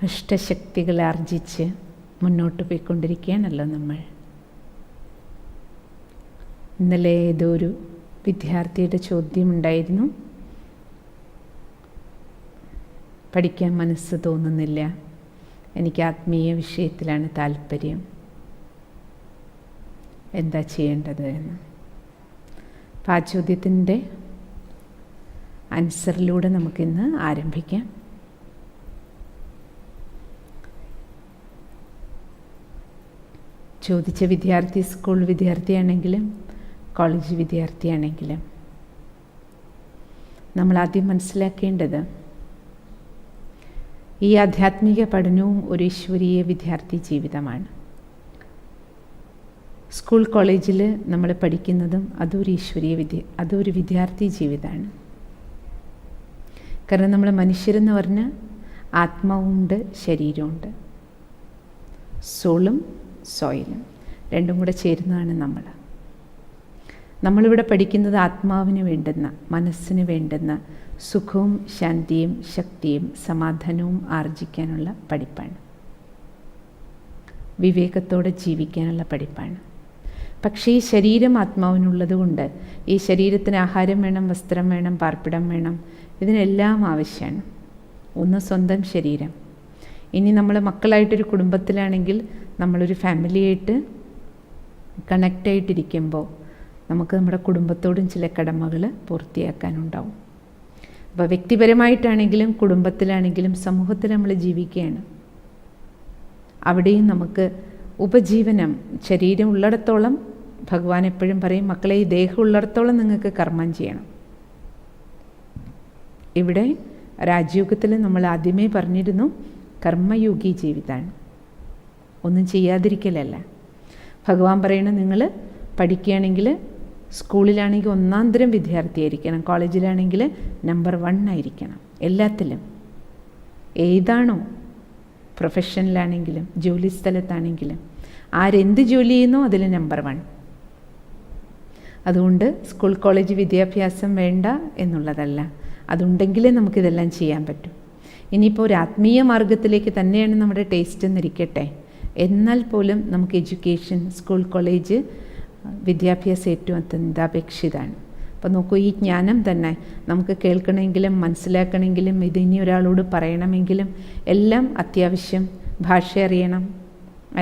അഷ്ടശക്തികൾ ആർജിച്ച് മുന്നോട്ട് പോയിക്കൊണ്ടിരിക്കുകയാണല്ലോ നമ്മൾ. ഇന്നലെ ഏതോ ഒരു വിദ്യാർത്ഥിയുടെ ചോദ്യമുണ്ടായിരുന്നു, പഠിക്കാൻ മനസ്സ് തോന്നുന്നില്ല, എനിക്ക് ആത്മീയ വിഷയത്തിലാണ് താല്പര്യം, എന്താ ചെയ്യേണ്ടത് എന്ന്. അപ്പം ആ ചോദ്യത്തിൻ്റെ ആൻസറിലൂടെ നമുക്കിന്ന് ആരംഭിക്കാം. ചോദിച്ച വിദ്യാർത്ഥി സ്കൂൾ വിദ്യാർത്ഥിയാണെങ്കിലും കോളേജ് വിദ്യാർത്ഥിയാണെങ്കിലും നമ്മൾ ആദ്യം മനസ്സിലാക്കേണ്ടത് ഈ ആധ്യാത്മിക പഠനവും ഒരു ഈശ്വരീയ വിദ്യാർത്ഥി ജീവിതമാണ്. സ്കൂൾ കോളേജിൽ നമ്മൾ പഠിക്കുന്നതും അതൊരു വിദ്യാർത്ഥി ജീവിതമാണ്. കാരണം നമ്മൾ മനുഷ്യരെന്ന് പറഞ്ഞാൽ ആത്മാവുമുണ്ട്, ശരീരമുണ്ട്, സോളും സോയിലും രണ്ടും കൂടെ ചേരുന്നതാണ് നമ്മളിവിടെ പഠിക്കുന്നത് ആത്മാവിന് വേണ്ടുന്ന, മനസ്സിന് വേണ്ടുന്ന സുഖവും ശാന്തിയും ശക്തിയും സമാധാനവും ആർജിക്കാനുള്ള പഠിപ്പാണ്, വിവേകത്തോടെ ജീവിക്കാനുള്ള പഠിപ്പാണ്. പക്ഷേ ഈ ശരീരം ആത്മാവിനുള്ളത് കൊണ്ട് ഈ ശരീരത്തിന് ആഹാരം വേണം, വസ്ത്രം വേണം, പാർപ്പിടം വേണം, ഇതിനെല്ലാം ആവശ്യമാണ്. ഒന്ന് സ്വന്തം ശരീരം. ഇനി നമ്മൾ മക്കളായിട്ടൊരു കുടുംബത്തിലാണെങ്കിൽ നമ്മളൊരു ഫാമിലിയായിട്ട് കണക്റ്റായിട്ടിരിക്കുമ്പോൾ നമുക്ക് നമ്മുടെ കുടുംബത്തോടും ചില കടമകൾ പൂർത്തിയാക്കാനുണ്ടാവും. അപ്പോൾ വ്യക്തിപരമായിട്ടാണെങ്കിലും കുടുംബത്തിലാണെങ്കിലും സമൂഹത്തിൽ നമ്മൾ ജീവിക്കുകയാണ്. അവിടെയും നമുക്ക് ഉപജീവനം, ശരീരം ഉള്ളിടത്തോളം ഭഗവാൻ എപ്പോഴും പറയും, മക്കളെ ഈ ദേഹം ഉള്ളിടത്തോളം നിങ്ങൾക്ക് കർമ്മം ചെയ്യണം. ഇവിടെ രാജയോഗത്തിൽ നമ്മൾ ആദ്യമേ പറഞ്ഞിരുന്നു, കർമ്മയോഗി ജീവിതമാണ്, ഒന്നും ചെയ്യാതിരിക്കലല്ല. ഭഗവാൻ പറയണത് നിങ്ങൾ പഠിക്കുകയാണെങ്കിൽ സ്കൂളിലാണെങ്കിൽ ഒന്നാന്തരം വിദ്യാർത്ഥിയായിരിക്കണം, കോളേജിലാണെങ്കിൽ നമ്പർ 1 ആയിരിക്കണം. എല്ലാത്തിലും ഏതാണോ, പ്രൊഫഷനിലാണെങ്കിലും ജോലി സ്ഥലത്താണെങ്കിലും ആരെന്ത് ജോലി ചെയ്യുന്നോ അതിൽ നമ്പർ 1. അതുകൊണ്ട് സ്കൂൾ കോളേജ് വിദ്യാഭ്യാസം വേണ്ട എന്നുള്ളതല്ല, അതുണ്ടെങ്കിലേ നമുക്കിതെല്ലാം ചെയ്യാൻ പറ്റും. ഇനിയിപ്പോൾ ഒരു ആത്മീയ മാർഗത്തിലേക്ക് തന്നെയാണ് നമ്മുടെ ടേസ്റ്റ് എന്നിരിക്കട്ടെ, എന്നാൽ പോലും നമുക്ക് എഡ്യൂക്കേഷൻ, സ്കൂൾ കോളേജ് വിദ്യാഭ്യാസം ഏറ്റവും അത്യന്താപേക്ഷിതമാണ്. അപ്പോൾ നോക്കൂ, ഈ ജ്ഞാനം തന്നെ നമുക്ക് കേൾക്കണമെങ്കിലും മനസ്സിലാക്കണമെങ്കിലും ഇതിനി ഒരാളോട് പറയണമെങ്കിലും എല്ലാം അത്യാവശ്യം ഭാഷ അറിയണം,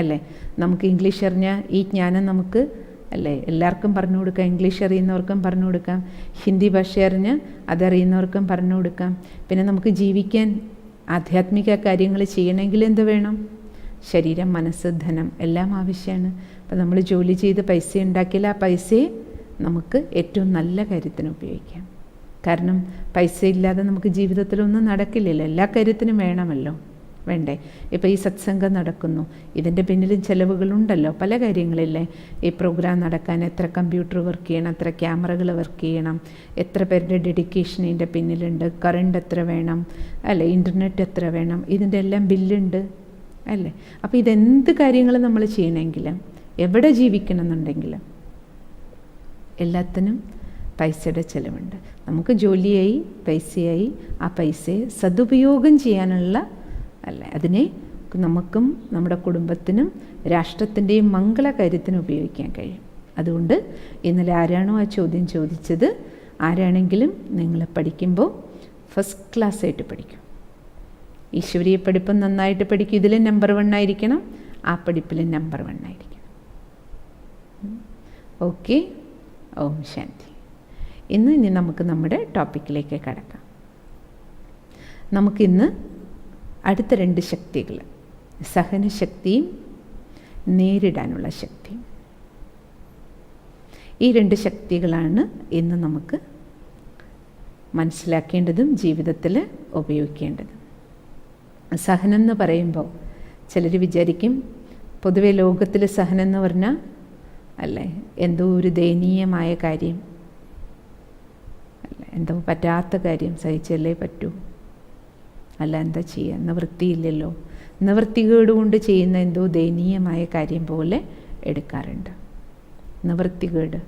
അല്ലേ? നമുക്ക് ഇംഗ്ലീഷ് അറിഞ്ഞാൽ ഈ ജ്ഞാനം നമുക്ക്, അല്ലേ, എല്ലാവർക്കും പറഞ്ഞു കൊടുക്കാം. ഇംഗ്ലീഷ് അറിയുന്നവർക്കും പറഞ്ഞു കൊടുക്കാം, ഹിന്ദി ഭാഷ അറിഞ്ഞാൽ അതറിയുന്നവർക്കും പറഞ്ഞു കൊടുക്കാം. പിന്നെ നമുക്ക് ജീവിക്കാൻ ആധ്യാത്മിക കാര്യങ്ങൾ ചെയ്യണമെങ്കിൽ എന്ത് വേണം? ശരീരം, മനസ്സ്, ധനം എല്ലാം ആവശ്യമാണ്. അപ്പോൾ നമ്മൾ ജോലി ചെയ്ത് പൈസ ഉണ്ടാക്കിയാൽ ആ പൈസയെ നമുക്ക് ഏറ്റവും നല്ല കാര്യത്തിന് ഉപയോഗിക്കാം. കാരണം പൈസ ഇല്ലാതെ നമുക്ക് ജീവിതത്തിലൊന്നും നടക്കില്ലല്ലോ, എല്ലാ കാര്യത്തിനും വേണമല്ലോ, വേണ്ടേ? ഇപ്പോൾ ഈ സത്സംഗം നടക്കുന്നു, ഇതിൻ്റെ പിന്നിലും ചിലവുകളുണ്ടല്ലോ, പല കാര്യങ്ങളില്ലേ. ഈ പ്രോഗ്രാം നടക്കാൻ എത്ര കമ്പ്യൂട്ടർ വർക്ക് ചെയ്യണം, എത്ര ക്യാമറകൾ വർക്ക് ചെയ്യണം, എത്ര പേരുടെ ഡെഡിക്കേഷൻ ഇതിൻ്റെ പിന്നിലുണ്ട്, കറണ്ട് എത്ര വേണം, അല്ലേ, ഇൻ്റർനെറ്റ് എത്ര വേണം, ഇതിൻ്റെ എല്ലാം ബില്ലുണ്ട്, അല്ലേ? അപ്പോൾ ഇതെന്ത് കാര്യങ്ങൾ നമ്മൾ ചെയ്യണമെങ്കിലും, എവിടെ ജീവിക്കണമെന്നുണ്ടെങ്കിലും എല്ലാത്തിനും പൈസയുടെ ചിലവുണ്ട്. നമുക്ക് ജോലിയായി, പൈസയായി, ആ പൈസയെ സദുപയോഗം ചെയ്യാനുള്ള, അല്ലേ, അതിനെ നമുക്കും നമ്മുടെ കുടുംബത്തിനും രാഷ്ട്രത്തിൻ്റെയും മംഗളകാര്യത്തിനും ഉപയോഗിക്കാൻ കഴിയും. അതുകൊണ്ട് ഇന്നലെ ആരാണോ ആ ചോദ്യം ചോദിച്ചത്, ആരാണെങ്കിലും നിങ്ങൾ പഠിക്കുമ്പോൾ ഫസ്റ്റ് ക്ലാസ്സായിട്ട് പഠിക്കും. ഈശ്വരീയ പഠിപ്പ് നന്നായിട്ട് പഠിക്കും, ഇതിൽ നമ്പർ 1 ആയിരിക്കണം, ആ പഠിപ്പിൽ നമ്പർ 1 ആയിരിക്കണം. ഓക്കെ, ഓം ശാന്തി. ഇനി നമുക്ക് നമ്മുടെ ടോപ്പിക്കിലേക്ക് കടക്കാം. നമുക്കിന്ന് അടുത്ത 2 ശക്തികൾ, സഹനശക്തിയും നേരിടാനുള്ള ശക്തിയും, ഈ 2 ശക്തികളാണ് ഇന്ന് നമുക്ക് മനസ്സിലാക്കേണ്ടതും ജീവിതത്തിൽ ഉപയോഗിക്കേണ്ടതും. സഹനം എന്ന് പറയുമ്പോൾ ചിലർ വിചാരിക്കും, പൊതുവെ ലോകത്തിൽ സഹനം എന്ന് പറഞ്ഞാൽ, അല്ലേ, എന്തോ ഒരു ദയനീയമായ കാര്യം, അല്ലേ, എന്തോ പറ്റാത്ത കാര്യം, സഹിച്ചല്ലേ പറ്റൂ, അല്ല എന്താ ചെയ്യുക, നിവൃത്തിയില്ലല്ലോ, നിവൃത്തികേട് ചെയ്യുന്ന എന്തോ ദയനീയമായ കാര്യം പോലെ എടുക്കാറുണ്ട്. നിവൃത്തികേട്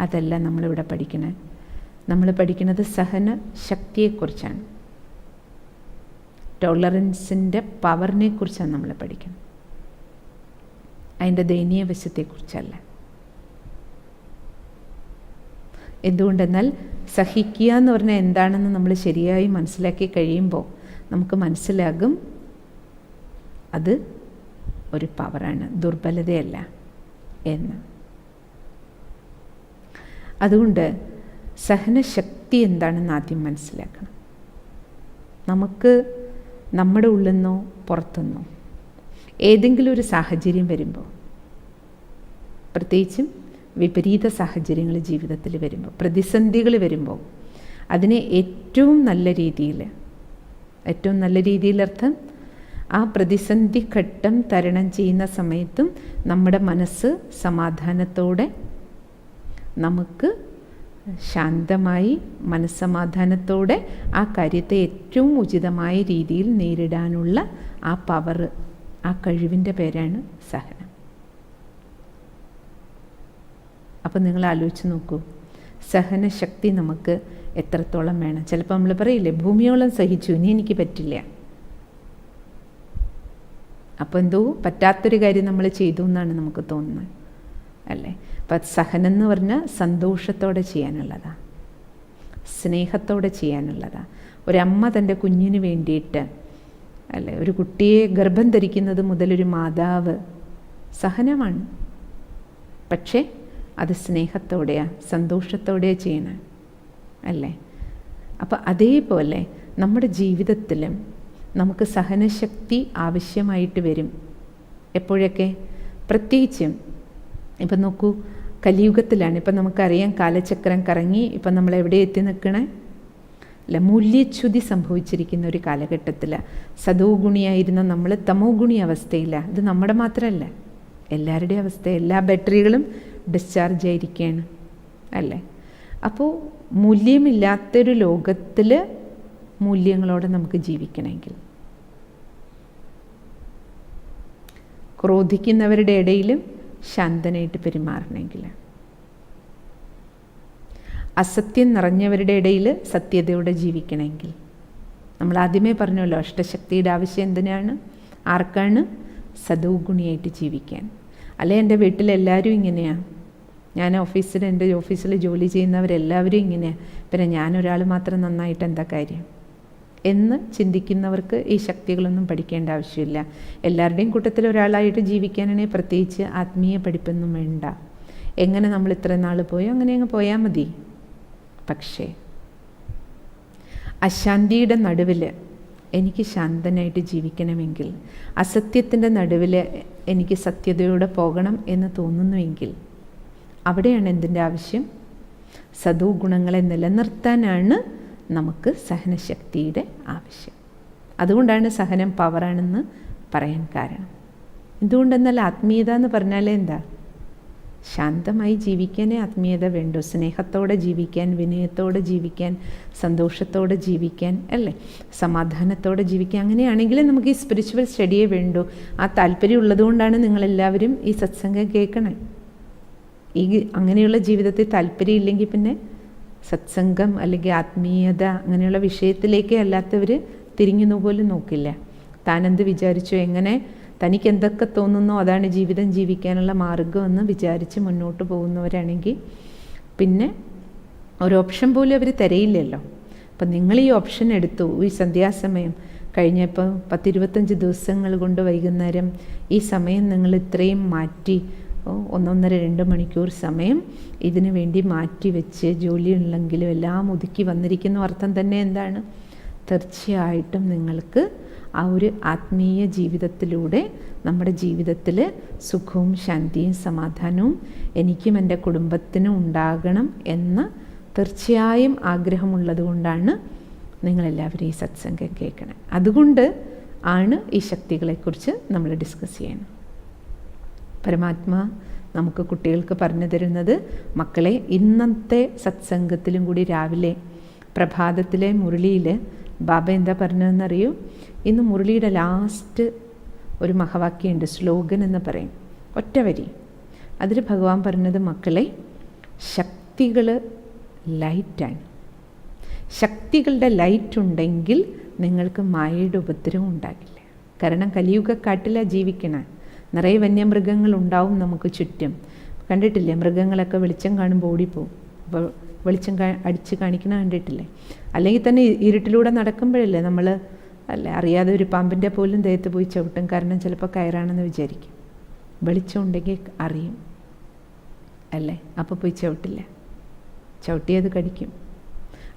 അതല്ല നമ്മളിവിടെ പഠിക്കണേ. നമ്മൾ പഠിക്കുന്നത് സഹന ശക്തിയെക്കുറിച്ചാണ്. ടോളറൻസിൻ്റെ പവറിനെ കുറിച്ചാണ് നമ്മൾ പഠിക്കുന്നത്, അതിൻ്റെ ദയനീയ വശത്തെക്കുറിച്ചല്ല. എന്തുകൊണ്ടെന്നാൽ സഹിക്കുക എന്ന് പറഞ്ഞാൽ എന്താണെന്ന് നമ്മൾ ശരിയായി മനസ്സിലാക്കി കഴിയുമ്പോൾ നമുക്ക് മനസ്സിലാകും അത് ഒരു പവറാണ്, ദുർബലതയല്ല എന്ന്. അതുകൊണ്ട് സഹനശക്തി എന്താണെന്ന് ആദ്യം മനസ്സിലാക്കണം. നമുക്ക് നമ്മുടെ ഉള്ളിൽ നിന്നോ പുറത്തുനിന്നോ ഏതെങ്കിലും ഒരു സാഹചര്യം വരുമ്പോൾ, പ്രത്യേകിച്ചും വിപരീത സാഹചര്യങ്ങൾ ജീവിതത്തിൽ വരുമ്പോൾ, പ്രതിസന്ധികൾ വരുമ്പോൾ, അതിനെ ഏറ്റവും നല്ല രീതിയിൽ അർത്ഥം ആ പ്രതിസന്ധി ഘട്ടം തരണം ചെയ്യുന്ന സമയത്തും നമ്മുടെ മനസ്സ് സമാധാനത്തോടെ, നമുക്ക് ശാന്തമായി മനസ്സമാധാനത്തോടെ ആ കാര്യത്തെ ഏറ്റവും ഉചിതമായ രീതിയിൽ നേരിടാനുള്ള ആ പവർ, ആ കഴിവിൻ്റെ പേരാണ് സഹനം. അപ്പം നിങ്ങൾ ആലോചിച്ച് നോക്കൂ, സഹനശക്തി നമുക്ക് എത്രത്തോളം വേണം. ചിലപ്പോൾ നമ്മൾ പറയില്ലേ, ഭൂമിയോളം സഹിച്ചു, ഇനി എനിക്ക് പറ്റില്ല. അപ്പോൾ എന്തോ പറ്റാത്തൊരു കാര്യം നമ്മൾ ചെയ്തു എന്നാണ് നമുക്ക് തോന്നുന്നത്, അല്ലേ? അപ്പം സഹനം എന്ന് പറഞ്ഞാൽ സന്തോഷത്തോടെ ചെയ്യാനുള്ളതാണ്, സ്നേഹത്തോടെ ചെയ്യാനുള്ളതാണ്. ഒരമ്മ തൻ്റെ കുഞ്ഞിന് വേണ്ടിയിട്ട്, അല്ലേ, ഒരു കുട്ടിയെ ഗർഭം ധരിക്കുന്നത് മുതലൊരു മാതാവ് സഹനമാണ്. പക്ഷേ അത് സ്നേഹത്തോടെയാണ്, സന്തോഷത്തോടെയാണ് ചെയ്യണം, അല്ലേ? അപ്പം അതേപോലെ നമ്മുടെ ജീവിതത്തിലും നമുക്ക് സഹനശക്തി ആവശ്യമായിട്ട് വരും. എപ്പോഴൊക്കെ? പ്രത്യേകിച്ചും ഇപ്പം നോക്കൂ, കലിയുഗത്തിലാണ്. ഇപ്പം നമുക്കറിയാം കാലചക്രം കറങ്ങി ഇപ്പം നമ്മൾ എവിടെ എത്തി നിൽക്കണേ? അല്ല, മൂല്യച്യുതി സംഭവിച്ചിരിക്കുന്ന ഒരു കാലഘട്ടത്തിലാണ്. സതോ ഗുണിയായിരുന്ന നമ്മൾ തമോ ഗുണി അവസ്ഥയിലാണ്. ഇത് നമ്മുടെ മാത്രമല്ല, എല്ലാവരുടെയും അവസ്ഥ. എല്ലാ ബാറ്ററികളും ഡിസ്ചാർജ് ആയിരിക്കുകയാണ്, അല്ലേ? അപ്പോൾ മൂല്യമില്ലാത്തൊരു ലോകത്തിൽ മൂല്യങ്ങളോടെ നമുക്ക് ജീവിക്കണമെങ്കിൽ, ക്രോധിക്കുന്നവരുടെ ഇടയിലും ശാന്തനായിട്ട് പെരുമാറണമെങ്കിൽ, അസത്യം നിറഞ്ഞവരുടെ ഇടയിൽ സത്യതയോടെ ജീവിക്കണമെങ്കിൽ, നമ്മൾ ആദ്യമേ പറഞ്ഞല്ലോ അഷ്ടശക്തിയുടെ ആവശ്യം എന്തിനാണ്, ആർക്കാണ്? സതോ ഗുണിയായിട്ട് ജീവിക്കാൻ. അല്ലെ എൻ്റെ വീട്ടിലെല്ലാവരും ഇങ്ങനെയാണ്, എൻ്റെ ഓഫീസിൽ ജോലി ചെയ്യുന്നവരെല്ലാവരും ഇങ്ങനെയാണ്, പിന്നെ ഞാനൊരാൾ മാത്രം നന്നായിട്ട് എന്താ കാര്യം എന്ന് ചിന്തിക്കുന്നവർക്ക് ഈ ശക്തികളൊന്നും പഠിക്കേണ്ട ആവശ്യമില്ല. എല്ലാവരുടെയും കൂട്ടത്തിൽ ഒരാളായിട്ട് ജീവിക്കാനാണെങ്കിൽ പ്രത്യേകിച്ച് ആത്മീയ പഠിപ്പൊന്നും വേണ്ട. എങ്ങനെ നമ്മൾ ഇത്ര നാൾ പോയോ അങ്ങനെ അങ്ങ് പോയാൽ മതി. പക്ഷേ അശാന്തിയുടെ നടുവിൽ എനിക്ക് ശാന്തനായിട്ട് ജീവിക്കണമെങ്കിൽ, അസത്യത്തിൻ്റെ നടുവിൽ എനിക്ക് സത്യതയോടെ പോകണം എന്ന് തോന്നുന്നുവെങ്കിൽ, അവിടെയാണ് എന്തിൻ്റെ ആവശ്യം? സദോ ഗുണങ്ങളെ നിലനിർത്താനാണ് നമുക്ക് സഹനശക്തിയുടെ ആവശ്യം. അതുകൊണ്ടാണ് സഹനം പവറാണെന്ന് പറയാൻ കാരണം. എന്തുകൊണ്ടെന്നാൽ ആത്മീയത എന്ന് പറഞ്ഞാൽ എന്താ? ശാന്തമായി ജീവിക്കാനേ ആത്മീയത വേണ്ടു. സ്നേഹത്തോടെ ജീവിക്കാൻ, വിനയത്തോടെ ജീവിക്കാൻ, സന്തോഷത്തോടെ ജീവിക്കാൻ, അല്ലേ, സമാധാനത്തോടെ ജീവിക്കാൻ. അങ്ങനെയാണെങ്കിലേ നമുക്ക് ഈ സ്പിരിച്വൽ സ്റ്റഡിയെ വേണ്ടു. ആ താല്പര്യം ഉള്ളതുകൊണ്ടാണ് നിങ്ങളെല്ലാവരും ഈ സത്സംഗം കേൾക്കണേ. അങ്ങനെയുള്ള ജീവിതത്തിൽ താല്പര്യം ഇല്ലെങ്കിൽ പിന്നെ സത്സംഗം അല്ലെങ്കിൽ ആത്മീയത അങ്ങനെയുള്ള വിഷയത്തിലേക്ക് അല്ലാത്തവർ തിരിഞ്ഞു പോലും നോക്കില്ല. താനെന്ത് വിചാരിച്ചു, എങ്ങനെ തനിക്ക് എന്തൊക്കെ തോന്നുന്നോ അതാണ് ജീവിതം ജീവിക്കാനുള്ള മാർഗമെന്ന് വിചാരിച്ച് മുന്നോട്ട് പോകുന്നവരാണെങ്കിൽ പിന്നെ ഒരു ഓപ്ഷൻ പോലും അവർ തരയില്ലല്ലോ. അപ്പം നിങ്ങൾ ഈ ഓപ്ഷൻ എടുത്തു, ഈ സന്ധ്യാസമയം കഴിഞ്ഞപ്പോൾ 10-25 ദിവസങ്ങൾ കൊണ്ട് വൈകുന്നേരം ഈ സമയം നിങ്ങൾ ഇത്രയും മാറ്റി 1-1.5-2 മണിക്കൂർ സമയം ഇതിനു വേണ്ടി മാറ്റി വെച്ച് ജോലിയുണ്ടെങ്കിലും എല്ലാം ഒതുക്കി വന്നിരിക്കുന്ന അർത്ഥം തന്നെ എന്താണ്? തീർച്ചയായിട്ടും നിങ്ങൾക്ക് ആ ഒരു ആത്മീയ ജീവിതത്തിലൂടെ നമ്മുടെ ജീവിതത്തിൽ സുഖവും ശാന്തിയും സമാധാനവും എനിക്കും എൻ്റെ കുടുംബത്തിനും ഉണ്ടാകണം എന്ന് തീർച്ചയായും ആഗ്രഹമുള്ളത് കൊണ്ടാണ് നിങ്ങളെല്ലാവരും ഈ സത്സംഗം കേൾക്കണം. അതുകൊണ്ട് ആണ് ഈ ശക്തികളെക്കുറിച്ച് നമ്മൾ ഡിസ്കസ് ചെയ്യണം. പരമാത്മാ നമുക്ക് കുട്ടികൾക്ക് പറഞ്ഞു തരുന്നത്, മക്കളെ ഇന്നത്തെ സത്സംഗത്തിലും കൂടി രാവിലെ പ്രഭാതത്തിലെ മുരളിയിൽ ബാബ എന്താ പറഞ്ഞതെന്നറിയൂ? ഇന്ന് മുരളിയുടെ ലാസ്റ്റ് ഒരു മഹാവാക്യമുണ്ട്, ശ്ലോകൻ എന്ന് പറയും, ഒറ്റ വരി. അതിൽ ഭഗവാൻ പറഞ്ഞത്, മക്കളെ ശക്തികൾ ലൈറ്റാണ്, ശക്തികളുടെ ലൈറ്റ് ഉണ്ടെങ്കിൽ നിങ്ങൾക്ക് മായയുടെ ഉപദ്രവം ഉണ്ടാകില്ല. കാരണം കലിയുഗക്കാട്ടിലാണ് ജീവിക്കണേ. നിറയെ വന്യമൃഗങ്ങളുണ്ടാവും നമുക്ക് ചുറ്റും. കണ്ടിട്ടില്ലേ, മൃഗങ്ങളൊക്കെ വെളിച്ചം കാണുമ്പോൾ ഓടിപ്പോവും. അപ്പോൾ വെളിച്ചം അടിച്ച് കാണിക്കണ കണ്ടിട്ടില്ലേ? അല്ലെങ്കിൽ തന്നെ ഇരുട്ടിലൂടെ നടക്കുമ്പോഴല്ലേ നമ്മൾ അറിയാതെ ഒരു പാമ്പിൻ്റെ പോലും ദേഹത്ത് പോയി ചവിട്ടും. കാരണം ചിലപ്പോൾ കയറാണെന്ന് വിചാരിക്കും. വെളിച്ചം ഉണ്ടെങ്കിൽ അറിയും അല്ലേ, അപ്പോൾ പോയി ചവിട്ടില്ല, ചവിട്ടിയത് കടിക്കും.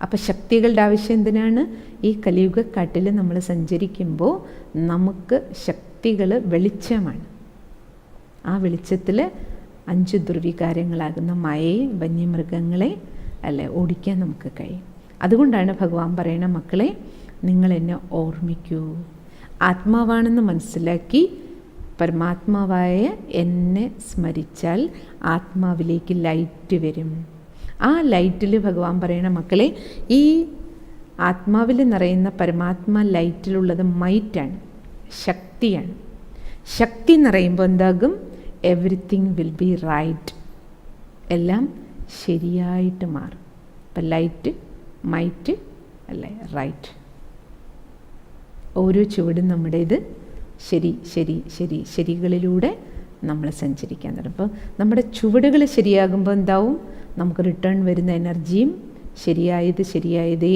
അപ്പോൾ ശക്തികളുടെ ആവശ്യം എന്തിനാണ്? ഈ കലിയുഗക്കാട്ടിൽ നമ്മൾ സഞ്ചരിക്കുമ്പോൾ നമുക്ക് ശക്തികൾ വെളിച്ചമാണ്. ആ വെളിച്ചത്തിൽ 5 ദുർവികാരങ്ങളാകുന്ന മായയെ, വന്യമൃഗങ്ങളെ ഓടിക്കാൻ നമുക്ക് കഴിയും. അതുകൊണ്ടാണ് ഭഗവാൻ പറയണ, മക്കളെ നിങ്ങൾ എന്നെ ഓർമ്മിക്കൂ, ആത്മാവാണെന്ന് മനസ്സിലാക്കി പരമാത്മാവായ എന്നെ സ്മരിച്ചാൽ ആത്മാവിലേക്ക് ലൈറ്റ് വരും. ആ ലൈറ്റിൽ ഭഗവാൻ പറയണ, മക്കളെ ഈ ആത്മാവിൽ നിറയുന്ന പരമാത്മാ ലൈറ്റിലുള്ളത് മൈറ്റാണ്, ശക്തിയാണ്. ശക്തി നിറയുമ്പോൾ എന്താകും? എവറിത്തിങ് വിൽ ബി റൈറ്റ്, എല്ലാം ശരിയായിട്ട് മാറും. അപ്പം ലൈറ്റ്, മൈറ്റ് അല്ലേ, റൈറ്റ്. ഓരോ ചുവടും നമ്മുടേത് ശരി ശരി ശരി ശരികളിലൂടെ നമ്മൾ സഞ്ചരിക്കാൻ തുടങ്ങും. അപ്പോൾ നമ്മുടെ ചുവടുകൾ ശരിയാകുമ്പോൾ എന്താവും? നമുക്ക് റിട്ടേൺ വരുന്ന എനർജിയും ശരിയായതേ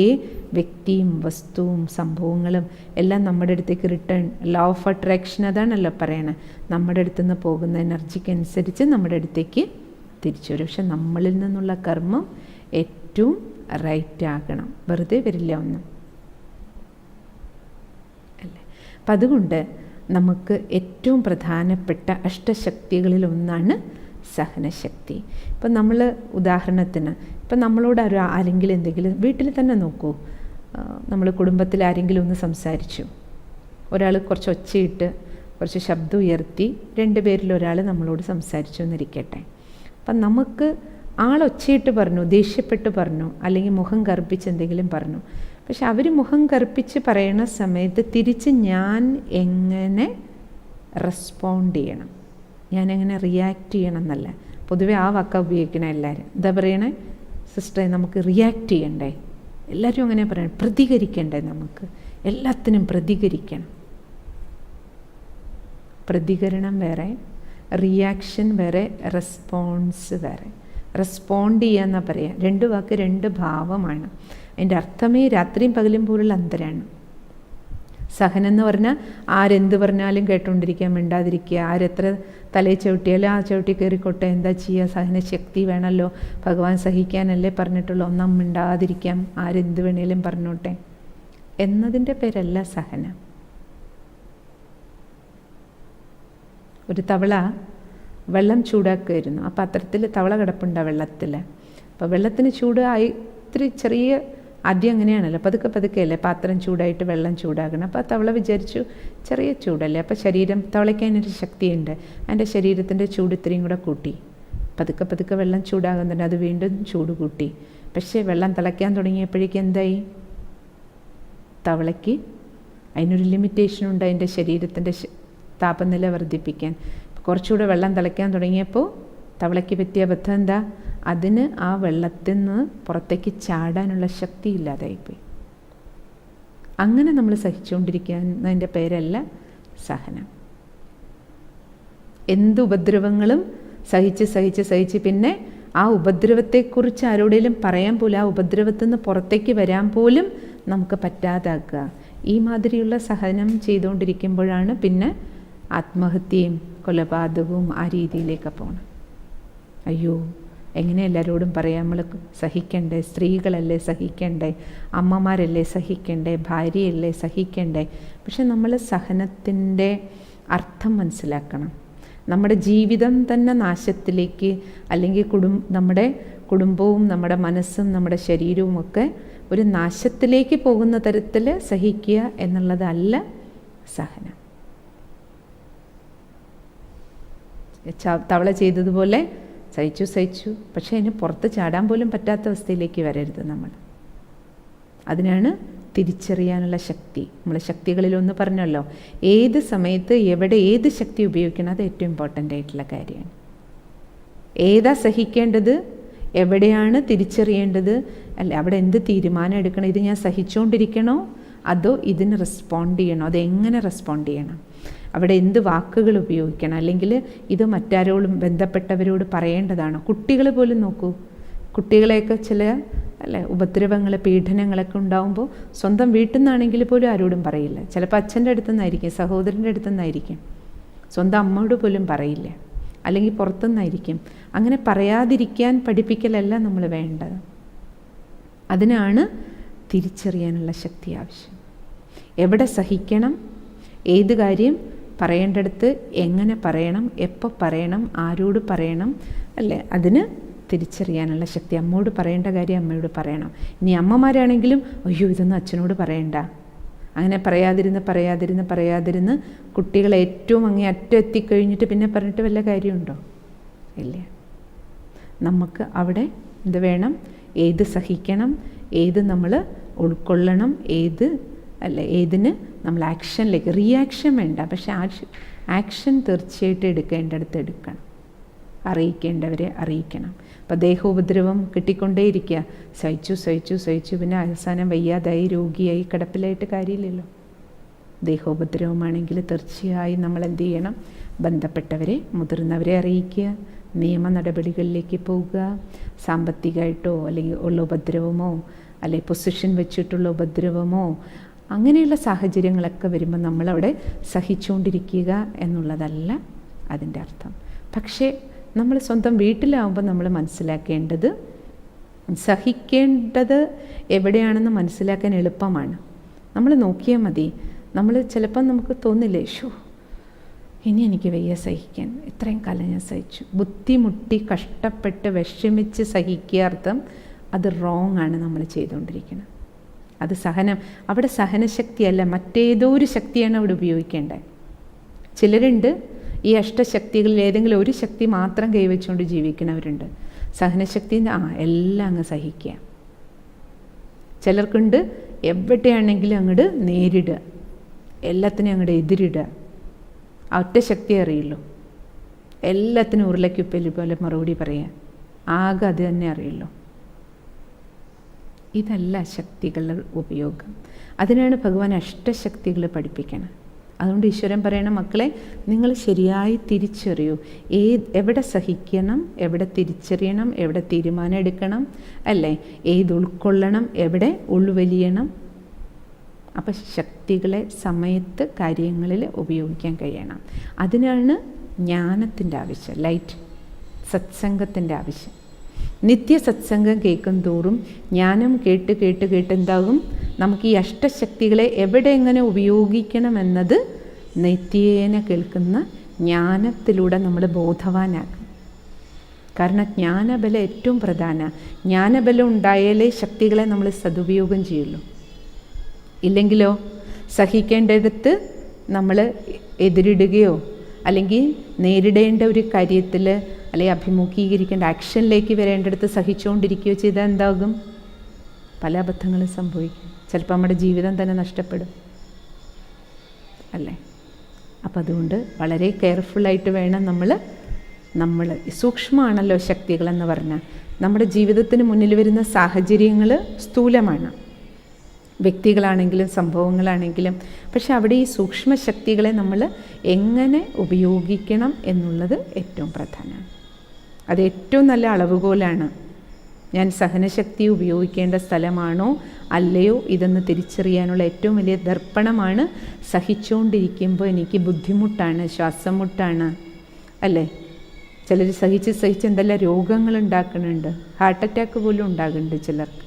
വ്യക്തിയും വസ്തുവും സംഭവങ്ങളും എല്ലാം നമ്മുടെ അടുത്തേക്ക് റിട്ടേൺ. ലോ ഓഫ് അട്രാക്ഷൻ അതാണല്ലോ പറയണത്. നമ്മുടെ അടുത്ത് നിന്ന് പോകുന്ന എനർജിക്ക് അനുസരിച്ച് നമ്മുടെ അടുത്തേക്ക് തിരിച്ചു വരും. പക്ഷെ നമ്മളിൽ നിന്നുള്ള കർമ്മം ഏറ്റവും റൈറ്റ് ആകണം, വെറുതെ വരില്ല ഒന്നും അല്ലേ. അപ്പം അതുകൊണ്ട് നമുക്ക് ഏറ്റവും പ്രധാനപ്പെട്ട അഷ്ടശക്തികളിൽ ഒന്നാണ് സഹനശക്തി. ഇപ്പം നമ്മൾ ഉദാഹരണത്തിന്, ഇപ്പം നമ്മളോട് ആരെങ്കിലും എന്തെങ്കിലും, വീട്ടിൽ തന്നെ നോക്കൂ, നമ്മൾ കുടുംബത്തിൽ ആരെങ്കിലും ഒന്ന് സംസാരിച്ചു, ഒരാൾ കുറച്ച് ഒച്ചയിട്ട് കുറച്ച് ശബ്ദം ഉയർത്തി 2 പേരിൽ ഒരാൾ നമ്മളോട് സംസാരിച്ചു എന്നിരിക്കട്ടെ. അപ്പം നമുക്ക് ആളൊച്ചയിട്ട് പറഞ്ഞു, ദേഷ്യപ്പെട്ട് പറഞ്ഞു, അല്ലെങ്കിൽ മുഖം കറുപ്പിച്ച് എന്തെങ്കിലും പറഞ്ഞു. പക്ഷെ അവർ മുഖം കറുപ്പിച്ച് പറയുന്ന സമയത്ത് തിരിച്ച് ഞാൻ എങ്ങനെ റെസ്പോണ്ട് ചെയ്യണം, ഞാൻ എങ്ങനെ റിയാക്ട് ചെയ്യണം എന്നല്ല. പൊതുവെ ആ വാക്ക ഉപയോഗിക്കണം എല്ലാവരും. എന്താ പറയണേ? സിസ്റ്ററെ നമുക്ക് റിയാക്ട് ചെയ്യണ്ടേ? എല്ലാവരും അങ്ങനെ പറയണം, പ്രതികരിക്കണ്ടേ? നമുക്ക് എല്ലാത്തിനും പ്രതികരിക്കണം. പ്രതികരണം വേറെ, റിയാക്ഷൻ വേറെ, റെസ്പോൺസ് വേറെ. റെസ്പോണ്ട് ചെയ്യുക എന്നാ പറയാം. 2 വാക്ക് 2 ഭാവമാണ്. അതിൻ്റെ അർത്ഥമേ രാത്രിയും പകലും പോലുള്ള അന്തരാണ്. സഹനം എന്ന് പറഞ്ഞാൽ ആരെന്ത് പറഞ്ഞാലും കേട്ടുകൊണ്ടിരിക്കുക, മിണ്ടാതിരിക്കുക. ആരെത്ര തലയിൽ ചവിട്ടിയാലും ആ ചവിട്ടി കയറിക്കോട്ടെ, എന്താ ചെയ്യുക, സഹനശക്തി വേണമല്ലോ, ഭഗവാൻ സഹിക്കാനല്ലേ പറഞ്ഞിട്ടുള്ളൂ, ഒന്നും മിണ്ടാതിരിക്കാം, ആരെന്ത് വേണേലും പറഞ്ഞോട്ടെ എന്നതിൻ്റെ പേരല്ല സഹനം. ഒരു തവള വെള്ളം ചൂടാക്കുമായിരുന്നു. ആ പാത്രത്തിൽ തവള കിടപ്പുണ്ട് വെള്ളത്തിൽ. അപ്പോൾ വെള്ളത്തിന് ചൂടായി ഇത്തിരി ചെറിയ, ആദ്യം അങ്ങനെയാണല്ലോ, പതുക്കെ പതുക്കെയല്ലേ പാത്രം ചൂടായിട്ട് വെള്ളം ചൂടാക്കണം. അപ്പോൾ ആ തവള വിചാരിച്ചു ചെറിയ ചൂടല്ലേ, അപ്പോൾ ശരീരം, തവളയ്ക്ക് അതിനൊരു ശക്തിയുണ്ട്, അതിൻ്റെ ശരീരത്തിൻ്റെ ചൂട് ഇത്രയും കൂടെ കൂട്ടി. പതുക്കെ പതുക്കെ വെള്ളം ചൂടാകുന്നുണ്ട്, അത് വീണ്ടും ചൂട് കൂട്ടി. പക്ഷേ വെള്ളം തിളയ്ക്കാൻ തുടങ്ങിയപ്പോഴേക്കും എന്തായി? തവളയ്ക്ക് അതിനൊരു ലിമിറ്റേഷനുണ്ട്, അതിൻ്റെ ശരീരത്തിൻ്റെ താപനില വർദ്ധിപ്പിക്കാൻ. കുറച്ചുകൂടെ വെള്ളം തിളയ്ക്കാൻ തുടങ്ങിയപ്പോൾ തവളയ്ക്ക് പറ്റിയ അബദ്ധം എന്താ? അതിന് ആ വെള്ളത്തിൽ നിന്ന് പുറത്തേക്ക് ചാടാനുള്ള ശക്തി ഇല്ലാതായിപ്പോയി. അങ്ങനെ നമ്മൾ സഹിച്ചുകൊണ്ടിരിക്കുന്നതിൻ്റെ പേരല്ല സഹനം. എന്ത് ഉപദ്രവങ്ങളും സഹിച്ച് പിന്നെ ആ ഉപദ്രവത്തെക്കുറിച്ച് ആരോടെങ്കിലും പറയാൻ പോലും, ആ ഉപദ്രവത്തിൽ നിന്ന് പുറത്തേക്ക് വരാൻ പോലും നമുക്ക് പറ്റാതാക്കുക. ഈ മാതിരിയുള്ള സഹനം ചെയ്തുകൊണ്ടിരിക്കുമ്പോഴാണ് പിന്നെ ആത്മഹത്യയും കൊലപാതകവും ആ രീതിയിലേക്ക് പോകണം. അയ്യോ, എങ്ങനെ എല്ലാവരോടും പറയാം, നമ്മൾ സഹിക്കണ്ടേ, സ്ത്രീകളല്ലേ സഹിക്കണ്ടേ, അമ്മമാരല്ലേ സഹിക്കണ്ടേ, ഭാര്യയല്ലേ സഹിക്കണ്ടേ. പക്ഷെ നമ്മൾ സഹനത്തിൻ്റെ അർത്ഥം മനസ്സിലാക്കണം. നമ്മുടെ ജീവിതം തന്നെ നാശത്തിലേക്ക്, അല്ലെങ്കിൽ നമ്മുടെ കുടുംബവും നമ്മുടെ മനസ്സും നമ്മുടെ ശരീരവും ഒക്കെ ഒരു നാശത്തിലേക്ക് പോകുന്ന തരത്തിൽ സഹിക്കുക എന്നുള്ളതല്ല സഹനം. തവള ചെയ്തതുപോലെ സഹിച്ചു, പക്ഷേ അതിന് പുറത്ത് ചാടാൻ പോലും പറ്റാത്ത അവസ്ഥയിലേക്ക് വരരുത് നമ്മൾ. അതിനാണ് തിരിച്ചറിയാനുള്ള ശക്തി. നമ്മൾ ശക്തികളിലൊന്ന് പറഞ്ഞല്ലോ, ഏത് സമയത്ത് എവിടെ ഏത് ശക്തി ഉപയോഗിക്കണം, അത് ഏറ്റവും ഇമ്പോർട്ടൻ്റ് ആയിട്ടുള്ള കാര്യമാണ്. ഏതാ സഹിക്കേണ്ടത്, എവിടെയാണ് തിരിച്ചറിയേണ്ടത്, അല്ലെ അവിടെ എന്ത് തീരുമാനം എടുക്കണം, ഇത് ഞാൻ സഹിച്ചുകൊണ്ടിരിക്കണോ അതോ ഇതിന് റെസ്പോണ്ട് ചെയ്യണോ, അതെങ്ങനെ റെസ്പോണ്ട് ചെയ്യണം, അവിടെ എന്ത് വാക്കുകൾ ഉപയോഗിക്കണം, അല്ലെങ്കിൽ ഇത് മറ്റാരോടും ബന്ധപ്പെട്ടവരോട് പറയേണ്ടതാണോ. കുട്ടികൾ പോലും നോക്കൂ, കുട്ടികളെയൊക്കെ ചില ഉപദ്രവങ്ങൾ പീഡനങ്ങളൊക്കെ ഉണ്ടാകുമ്പോൾ സ്വന്തം വീട്ടിൽ നിന്നാണെങ്കിൽ പോലും ആരോടും പറയില്ല. ചിലപ്പോൾ അച്ഛൻ്റെ അടുത്തു നിന്നായിരിക്കും, സഹോദരൻ്റെ അടുത്തു നിന്നായിരിക്കും, സ്വന്തം അമ്മയോട് പോലും പറയില്ല, അല്ലെങ്കിൽ പുറത്തുനിന്നായിരിക്കും. അങ്ങനെ പറയാതിരിക്കാൻ പഠിപ്പിക്കലല്ല നമ്മൾ വേണ്ടത്. അതിനാണ് തിരിച്ചറിയാനുള്ള ശക്തി ആവശ്യം. എവിടെ സഹിക്കണം, ഏത് കാര്യം പറയേണ്ടടുത്ത് എങ്ങനെ പറയണം, എപ്പോൾ പറയണം, ആരോട് പറയണം, അല്ലേ, അതിന് തിരിച്ചറിയാനുള്ള ശക്തി. അമ്മയോട് പറയേണ്ട കാര്യം അമ്മയോട് പറയണം. ഇനി അമ്മമാരാണെങ്കിലും അയ്യോ ഇതൊന്നും അച്ഛനോട് പറയണ്ട, അങ്ങനെ പറയാതിരുന്ന് കുട്ടികൾ ഏറ്റവും അങ്ങേ അറ്റം എത്തിക്കഴിഞ്ഞിട്ട് പിന്നെ പറഞ്ഞിട്ട് വല്ല കാര്യമുണ്ടോ? ഇല്ല. നമുക്ക് അവിടെ എന്ത് വേണം, ഏത് സഹിക്കണം, ഏത് നമ്മൾ ഉൾക്കൊള്ളണം, ഏതിന് നമ്മൾ ആക്ഷനിലേക്ക്, റിയാക്ഷൻ വേണ്ട, പക്ഷെ ആക്ഷൻ തീർച്ചയായിട്ടും എടുക്കേണ്ടടുത്ത് എടുക്കണം, അറിയിക്കേണ്ടവരെ അറിയിക്കണം. അപ്പോൾ ദേഹോപദ്രവം കിട്ടിക്കൊണ്ടേയിരിക്കുക, സഹിച്ചു പിന്നെ അവസാനം വയ്യാതായി രോഗിയായി കിടപ്പിലായിട്ട് കാര്യമില്ലല്ലോ. ദേഹോപദ്രവമാണെങ്കിൽ തീർച്ചയായും നമ്മൾ എന്ത് ചെയ്യണം, ബന്ധപ്പെട്ടവരെ, മുതിർന്നവരെ അറിയിക്കുക, നിയമ നടപടികളിലേക്ക് പോവുക. സാമ്പത്തികമായിട്ടോ അല്ലെങ്കിൽ ഉള്ള ഉപദ്രവമോ അല്ലെങ്കിൽ പൊസിഷൻ വെച്ചിട്ടുള്ള ഉപദ്രവമോ അങ്ങനെയുള്ള സാഹചര്യങ്ങളൊക്കെ വരുമ്പോൾ നമ്മളവിടെ സഹിച്ചുകൊണ്ടിരിക്കുക എന്നുള്ളതല്ല അതിൻ്റെ അർത്ഥം. പക്ഷേ നമ്മൾ സ്വന്തം വീട്ടിലാവുമ്പോൾ നമ്മൾ മനസ്സിലാക്കേണ്ടത്, സഹിക്കേണ്ടത് എവിടെയാണെന്ന് മനസ്സിലാക്കാൻ എളുപ്പമാണ്. നമ്മൾ നോക്കിയാൽ മതി. നമ്മൾ ചിലപ്പം നമുക്ക് തോന്നില്ലേ, ഷോ ഇനി എനിക്ക് വയ്യ സഹിക്കാൻ, ഇത്രയും കാലം ഞാൻ സഹിച്ചു. ബുദ്ധിമുട്ടി കഷ്ടപ്പെട്ട് വിഷമിച്ച് സഹിക്കാർത്ഥം അത് റോങ് ആണ് നമ്മൾ ചെയ്തുകൊണ്ടിരിക്കുന്നത്. അത് സഹനം, അവിടെ സഹനശക്തിയല്ല, മറ്റേതോ ഒരു ശക്തിയാണ് അവിടെ ഉപയോഗിക്കേണ്ടത്. ചിലരുണ്ട് ഈ അഷ്ടശക്തികളിൽ ഏതെങ്കിലും ഒരു ശക്തി മാത്രം കൈവച്ചുകൊണ്ട് ജീവിക്കുന്നവരുണ്ട്. സഹനശക്തി എല്ലാം അങ്ങ് സഹിക്കുക. ചിലർക്കുണ്ട് എവിടെയാണെങ്കിലും അങ്ങോട്ട് നേരിടുക, എല്ലാത്തിനും അങ്ങോട്ട് എതിരിടുക. ആ ഒറ്റ ശക്തി അറിയുള്ളൂ, എല്ലാത്തിനും ഉരുളക്കുപ്പല് പോലെ മറുപടി പറയുക, ആകെ അത് തന്നെ അറിയുള്ളൂ. ഇതല്ല ശക്തികളുടെ ഉപയോഗം. അതിനാണ് ഭഗവാൻ അഷ്ടശക്തികൾ പഠിപ്പിക്കണം. അതുകൊണ്ട് ഈശ്വരൻ പറയണ, മക്കളെ നിങ്ങൾ ശരിയായി തിരിച്ചറിയൂ, എവിടെ സഹിക്കണം, എവിടെ തിരിച്ചറിയണം, എവിടെ തീരുമാനം എടുക്കണം, അല്ലേ, ഏത് ഉൾക്കൊള്ളണം, എവിടെ ഉൾവലിയണം. അപ്പം ശക്തികളെ സമയത്ത് കാര്യങ്ങളിൽ ഉപയോഗിക്കാൻ കഴിയണം. അതിനാണ് ജ്ഞാനത്തിൻ്റെ ആവശ്യം, ലൈറ്റ് സത്സംഗത്തിൻ്റെ ആവശ്യം. നിത്യ സത്സംഗം കേൾക്കും തോറും ജ്ഞാനം കേട്ട് എന്താകും, നമുക്ക് ഈ അഷ്ടശക്തികളെ എവിടെ എങ്ങനെ ഉപയോഗിക്കണമെന്നത് നിത്യേന കേൾക്കുന്ന ജ്ഞാനത്തിലൂടെ നമ്മൾ ബോധവാനാകും. കാരണം ജ്ഞാനബലം ഏറ്റവും പ്രധാന. ജ്ഞാനബലം ഉണ്ടായാലേ ശക്തികളെ നമ്മൾ സദുപയോഗം ചെയ്യുള്ളൂ. ഇല്ലെങ്കിലോ സഹിക്കേണ്ടടുത്ത് നമ്മൾ എതിരിടുകയോ അല്ലെങ്കിൽ നേരിടേണ്ട ഒരു കാര്യത്തിൽ അല്ലെങ്കിൽ അഭിമുഖീകരിക്കേണ്ട ആക്ഷനിലേക്ക് വരേണ്ടടുത്ത് സഹിച്ചുകൊണ്ടിരിക്കുകയോ ചെയ്താൽ എന്താകും, പല അബദ്ധങ്ങളും സംഭവിക്കും. ചിലപ്പോൾ നമ്മുടെ ജീവിതം തന്നെ നഷ്ടപ്പെടും, അല്ലേ. അപ്പം അതുകൊണ്ട് വളരെ കെയർഫുള്ളായിട്ട് വേണം നമ്മൾ സൂക്ഷ്മമാണല്ലോ ശക്തികളെന്ന് പറഞ്ഞാൽ. നമ്മുടെ ജീവിതത്തിന് മുന്നിൽ വരുന്ന സാഹചര്യങ്ങൾ സ്ഥൂലമാണ്, വ്യക്തികളാണെങ്കിലും സംഭവങ്ങളാണെങ്കിലും. പക്ഷെ അവിടെ ഈ സൂക്ഷ്മശക്തികളെ നമ്മൾ എങ്ങനെ ഉപയോഗിക്കണം എന്നുള്ളത് ഏറ്റവും പ്രധാനമാണ്. അത് ഏറ്റവും നല്ല അളവുകോലാണ്. ഞാൻ സഹനശക്തി ഉപയോഗിക്കേണ്ട സ്ഥലമാണോ അല്ലയോ ഇതെന്ന് തിരിച്ചറിയാനുള്ള ഏറ്റവും വലിയ ദർപ്പണമാണ്. സഹിച്ചുകൊണ്ടിരിക്കുമ്പോൾ എനിക്ക് ബുദ്ധിമുട്ടാണ്, ശ്വാസം മുട്ടാണ്, അല്ലേ. ചിലർ സഹിച്ച് എന്തെല്ലാം രോഗങ്ങൾ ഉണ്ടാക്കുന്നുണ്ട്, ഹാർട്ട് അറ്റാക്ക് പോലും ഉണ്ടാകുന്നുണ്ട് ചിലർക്ക്.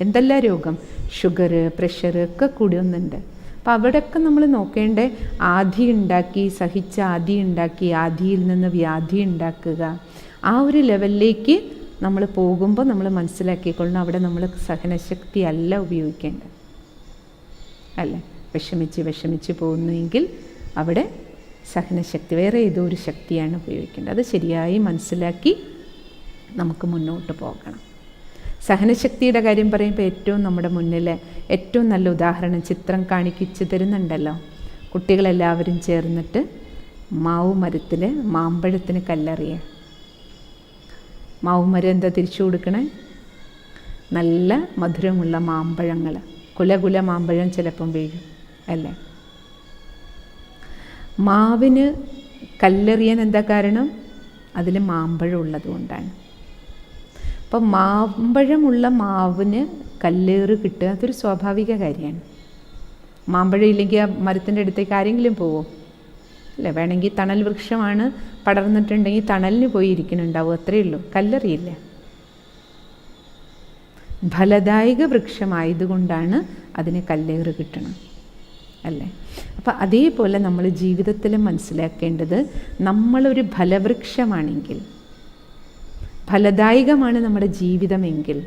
എന്തെല്ലാം രോഗം, ഷുഗർ, പ്രഷർ ഒക്കെ കൂടി ഒന്നുണ്ട്. അപ്പോൾ അവിടെയൊക്കെ നമ്മൾ നോക്കേണ്ടേ, ആധി ഉണ്ടാക്കി, സഹിച്ച ആധി ഉണ്ടാക്കി, ആധിയിൽ നിന്ന് വ്യാധി ഉണ്ടാക്കുക. ആ ഒരു ലെവലിലേക്ക് നമ്മൾ പോകുമ്പോൾ നമ്മൾ മനസ്സിലാക്കിക്കൊള്ളണം, അവിടെ നമ്മൾ സഹനശക്തി അല്ല ഉപയോഗിക്കേണ്ടത്, അല്ലേ. വിഷമിച്ച് പോകുന്നെങ്കിൽ അവിടെ സഹനശക്തി വേറെ ഏതോ ഒരു ശക്തിയാണ് ഉപയോഗിക്കേണ്ടത്. അത് ശരിയായി മനസ്സിലാക്കി നമുക്ക് മുന്നോട്ട് പോകണം. സഹനശക്തിയുടെ കാര്യം പറയുമ്പോൾ ഏറ്റവും നമ്മുടെ മുന്നിൽ ഏറ്റവും നല്ല ഉദാഹരണം ചിത്രം കാണിക്കിച്ച് തരുന്നുണ്ടല്ലോ. കുട്ടികളെല്ലാവരും ചേർന്നിട്ട് മാവ് മരത്തിൽ മാമ്പഴത്തിന് കല്ലെറിയുക. മാവുമരം എന്താ തിരിച്ചു കൊടുക്കണേ? നല്ല മധുരമുള്ള മാമ്പഴങ്ങൾ, കുല മാമ്പഴം ചിലപ്പം വീഴും അല്ലേ. മാവിന് കല്ലെറിയാൻ എന്താ കാരണം? അതിൽ മാമ്പഴം ഉള്ളത് കൊണ്ടാണ്. അപ്പം മാമ്പഴമുള്ള മാവിന് കല്ലേറ് കിട്ടുക അതൊരു സ്വാഭാവിക കാര്യമാണ്. മാമ്പഴം ഇല്ലെങ്കിൽ ആ മരത്തിൻ്റെ അടുത്തേക്ക് ആരെങ്കിലും പോവോ? അല്ലേ. വേണമെങ്കിൽ തണൽ വൃക്ഷമാണ് പടർന്നിട്ടുണ്ടെങ്കിൽ തണലിന് പോയി ഇരിക്കുന്നുണ്ടാവും, അത്രയേ ഉള്ളൂ. കല്ലെറിയില്ല. ഫലദായക വൃക്ഷമായതുകൊണ്ടാണ് അതിന് കല്ലേറ് കിട്ടണം അല്ലേ. അപ്പം അതേപോലെ നമ്മൾ ജീവിതത്തിൽ മനസ്സിലാക്കേണ്ടത്, നമ്മളൊരു ഫലവൃക്ഷമാണെങ്കിൽ, ഫലദായകമാണ് നമ്മുടെ ജീവിതമെങ്കിൽ,